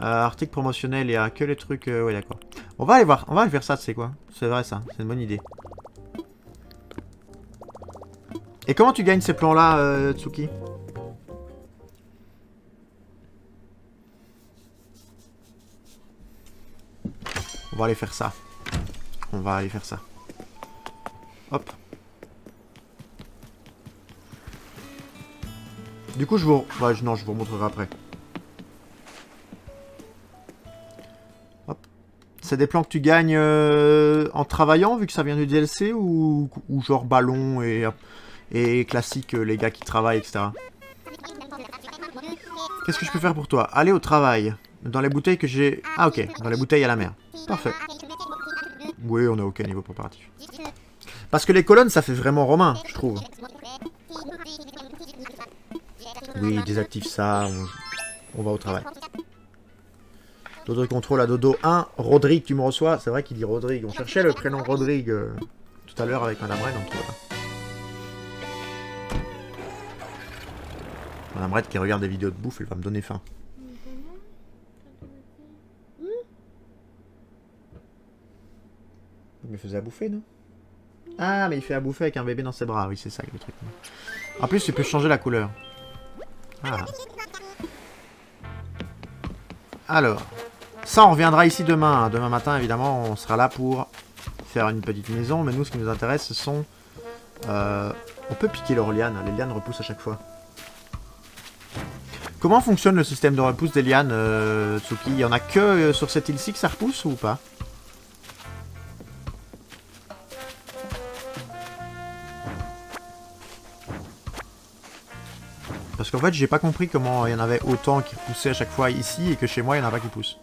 Article promotionnel, il y a que les trucs... ouais, d'accord. On va aller voir, on va aller faire ça, c'est quoi? C'est vrai ça, c'est une bonne idée. Et comment tu gagnes ces plans-là, Tsuki? On va aller faire ça. On va aller faire ça. Hop. Du coup, je vous... Ouais, non, je vous remontrerai après. Hop. C'est des plans que tu gagnes en travaillant, vu que ça vient du DLC, ou genre ballon et classique, les gars qui travaillent, etc. Qu'est-ce que je peux faire pour toi? Aller au travail. Dans les bouteilles que j'ai... Ah, ok. Dans les bouteilles à la mer. Parfait. Oui, on a aucun niveau préparatif. Parce que les colonnes, ça fait vraiment romain, je trouve. Oui, désactive ça. On va au travail. Dodo contrôle à Dodo 1. Rodrigue, tu me reçois? C'est vrai qu'il dit Rodrigue. On cherchait le prénom Rodrigue tout à l'heure avec Madame Red. Donc, voilà. Madame Red qui regarde des vidéos de bouffe, elle va me donner faim. Il me faisait à bouffer, non? Ah, mais il fait à bouffer avec un bébé dans ses bras. Oui, c'est ça le truc. En plus, tu peux changer la couleur. Ah. Alors. Ça, on reviendra ici demain. Hein. Demain matin, évidemment, on sera là pour faire une petite maison. Mais nous, ce qui nous intéresse, ce sont... on peut piquer leurs lianes. Les lianes repoussent à chaque fois. Comment fonctionne le système de repousse des lianes, Tsuki? Il y en a que sur cette île-ci que ça repousse ou pas? Parce qu'en fait, j'ai pas compris comment il y en avait autant qui repoussaient à chaque fois ici et que chez moi, il y en a pas qui poussent.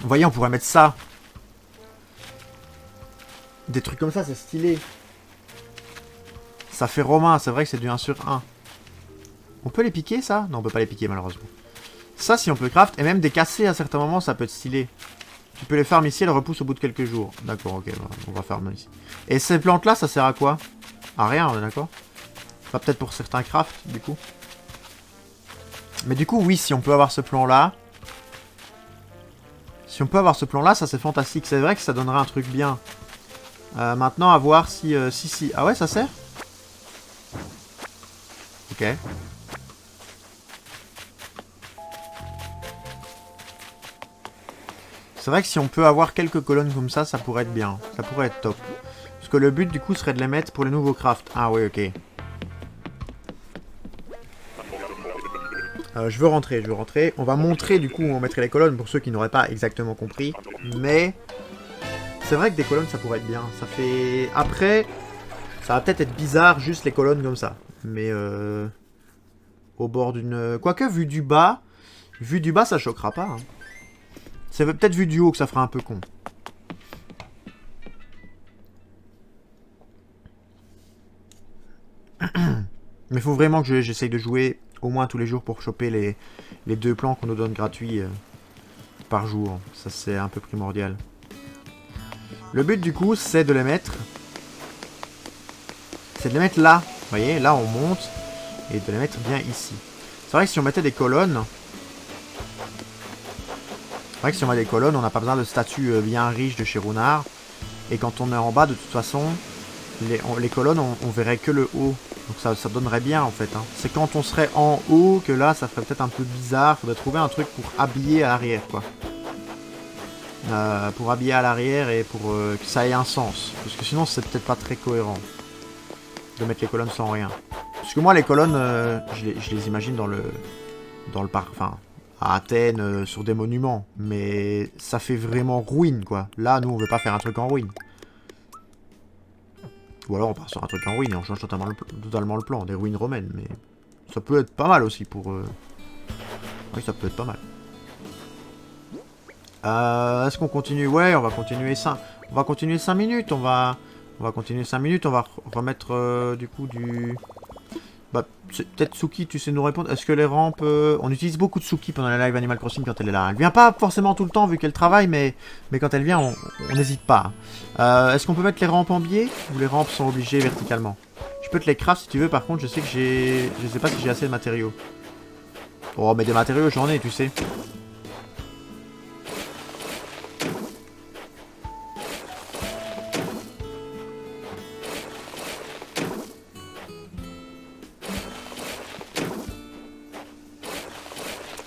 Vous voyez, on pourrait mettre ça. Des trucs comme ça, c'est stylé. Ça fait romain, c'est vrai que c'est du 1 sur 1. On peut les piquer, ça? Non, on peut pas les piquer, malheureusement. Ça, si on peut craft, et même des casser à certains moments, ça peut être stylé. Tu peux les farm ici, elles repoussent au bout de quelques jours. D'accord, ok, on va farmer ici. Et ces plantes-là, ça sert à quoi? À rien, on est d'accord? Pas peut-être pour certains crafts, du coup. Mais du coup, oui, si on peut avoir ce plan-là... Si on peut avoir ce plan-là, ça c'est fantastique. C'est vrai que ça donnerait un truc bien. Maintenant, à voir si... si... Ah ouais, ça sert? Ok. C'est vrai que si on peut avoir quelques colonnes comme ça pourrait être bien. Ça pourrait être top. Parce que le but, du coup, serait de les mettre pour les nouveaux crafts. Ah ouais, ok. Je veux rentrer, On va montrer, du coup, où on mettrait les colonnes pour ceux qui n'auraient pas exactement compris. Mais... C'est vrai que des colonnes, ça pourrait être bien. Ça fait... Après, ça va peut-être être bizarre, juste les colonnes comme ça. Mais au bord d'une... Quoique, vu du bas, ça choquera pas. Hein. C'est peut-être vu du haut que ça fera un peu con. Mais il faut vraiment que j'essaye de jouer au moins tous les jours pour choper les 2 plans qu'on nous donne gratuits par jour. Ça, c'est un peu primordial. Le but, du coup, c'est de les mettre... C'est de les mettre là. Vous voyez, là, on monte. Et de les mettre bien ici. C'est vrai que si on mettait des colonnes... C'est vrai que si on met des colonnes, on n'a pas besoin de statues bien riches de chez Runard. Et quand on est en bas, de toute façon, les colonnes, on verrait que le haut. Donc ça donnerait bien, en fait. Hein. C'est quand on serait en haut que là, ça ferait peut-être un peu bizarre. Faudrait trouver un truc pour habiller à l'arrière, quoi. Pour habiller à l'arrière et pour que ça ait un sens. Parce que sinon, c'est peut-être pas très cohérent de mettre les colonnes sans rien. Parce que moi, les colonnes, je les imagine dans le parc, enfin, à Athènes, sur des monuments. Mais ça fait vraiment ruine, quoi. Là, nous, on veut pas faire un truc en ruine. Ou alors, on part sur un truc en ruine et on change totalement le plan. Des ruines romaines, mais ça peut être pas mal aussi pour... Oui, ça peut être pas mal. Est-ce qu'on continue? Ouais, on va continuer 5. On va continuer 5 minutes. On va continuer 5 minutes. On va remettre du coup du... Bah, peut-être Suki, tu sais nous répondre. Est-ce que les rampes... On utilise beaucoup de Suki pendant les live Animal Crossing quand elle est là. Elle vient pas forcément tout le temps vu qu'elle travaille, mais quand elle vient, on n'hésite pas. Est-ce qu'on peut mettre les rampes en biais ou les rampes sont obligées verticalement? Je peux te les craft si tu veux. Par contre, je sais que j'ai... Je sais pas si j'ai assez de matériaux. Oh, mais des matériaux, j'en ai, tu sais.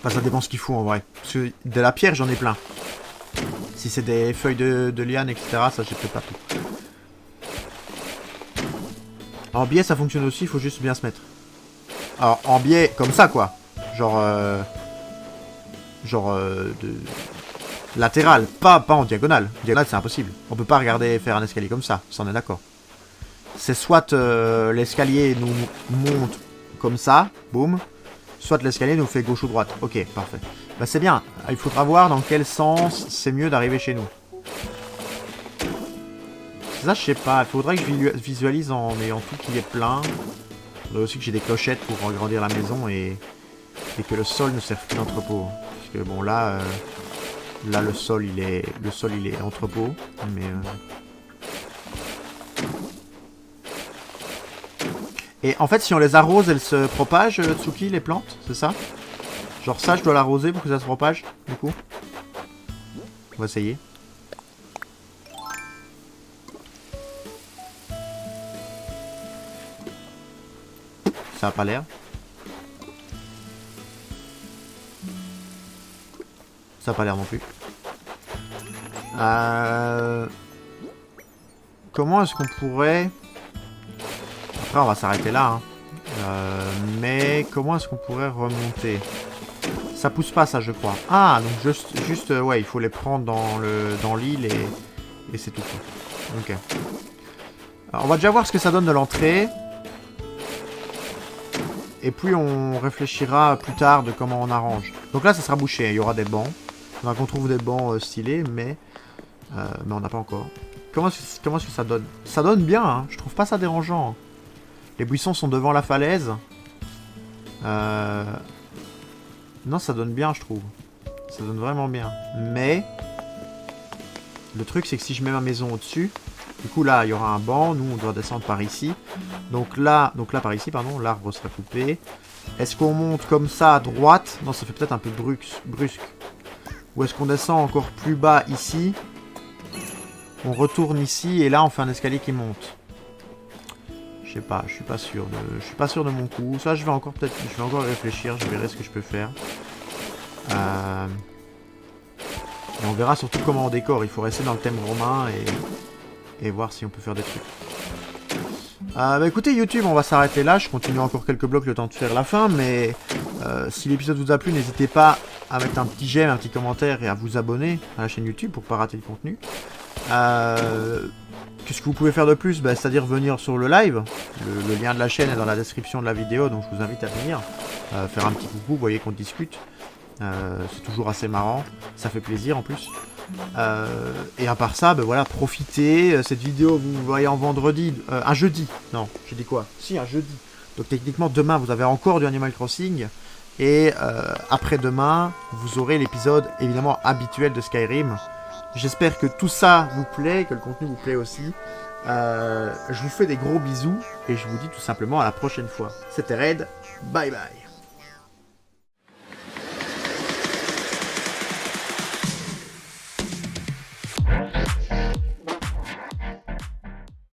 Enfin, ça dépend ce qu'il faut en vrai. Parce que de la pierre, j'en ai plein. Si c'est des feuilles de liane, etc., ça, j'ai peut-être pas tout. En biais, ça fonctionne aussi, il faut juste bien se mettre. Alors, en biais, comme ça, quoi. Genre... de... latéral, pas en diagonale. Diagonale, c'est impossible. On peut pas regarder faire un escalier comme ça on est d'accord. C'est soit l'escalier nous monte comme ça, boum. Soit l'escalier nous fait gauche ou droite. Ok, parfait. Bah c'est bien. Il faudra voir dans quel sens c'est mieux d'arriver chez nous. Ça, je sais pas. Il faudrait que je visualise en ayant tout qui est plein. Il faudrait aussi que j'ai des clochettes pour agrandir la maison et que le sol ne serve plus d'entrepôt. Parce que bon, là, le sol, il est entrepôt. Mais... Et en fait, si on les arrose, elles se propagent, Tsuki, les plantes, c'est ça? Genre ça, je dois l'arroser pour que ça se propage, du coup? On va essayer. Ça a pas l'air. Ça a pas l'air non plus. Comment est-ce qu'on pourrait... Après, on va s'arrêter là. Hein. Mais comment est-ce qu'on pourrait remonter? Ça pousse pas, ça, je crois. Ah, donc juste ouais, il faut les prendre dans l'île et c'est tout. Ok. Alors, on va déjà voir ce que ça donne de l'entrée. Et puis, on réfléchira plus tard de comment on arrange. Donc là, ça sera bouché. Il y aura des bancs. On va qu'on trouve des bancs stylés, mais on n'a pas encore. Comment est-ce que ça donne? Ça donne bien, hein. Je trouve pas ça dérangeant. Les buissons sont devant la falaise. Non, ça donne bien, je trouve. Ça donne vraiment bien. Mais... le truc, c'est que si je mets ma maison au-dessus... Du coup, là, il y aura un banc. Nous, on doit descendre par ici. Donc là, par ici, pardon. L'arbre serait coupé. Est-ce qu'on monte comme ça à droite? Non, ça fait peut-être un peu brusque. Ou est-ce qu'on descend encore plus bas ici? On retourne ici. Et là, on fait un escalier qui monte. Je sais pas, je suis pas sûr de mon coup. Ça, je vais encore réfléchir, je verrai ce que je peux faire. Et on verra surtout comment on décore. Il faut rester dans le thème romain et voir si on peut faire des trucs. Bah écoutez YouTube, on va s'arrêter là. Je continue encore quelques blocs le temps de faire la fin, mais si l'épisode vous a plu, n'hésitez pas à mettre un petit j'aime, un petit commentaire et à vous abonner à la chaîne YouTube pour pas rater le contenu. Qu'est-ce que vous pouvez faire de plus? Bah, c'est-à-dire venir sur le live. Le lien de la chaîne est dans la description de la vidéo, donc je vous invite à venir. Faire un petit coucou, vous voyez qu'on discute. C'est toujours assez marrant, ça fait plaisir en plus. Et à part ça, bah, voilà, profitez. Cette vidéo, vous voyez en vendredi, un jeudi. Non, j'ai dit quoi? Si, un jeudi. Donc techniquement, demain, vous avez encore du Animal Crossing. Et après-demain, vous aurez l'épisode évidemment habituel de Skyrim. J'espère que tout ça vous plaît, que le contenu vous plaît aussi. Je vous fais des gros bisous et je vous dis tout simplement à la prochaine fois. C'était Red, bye bye.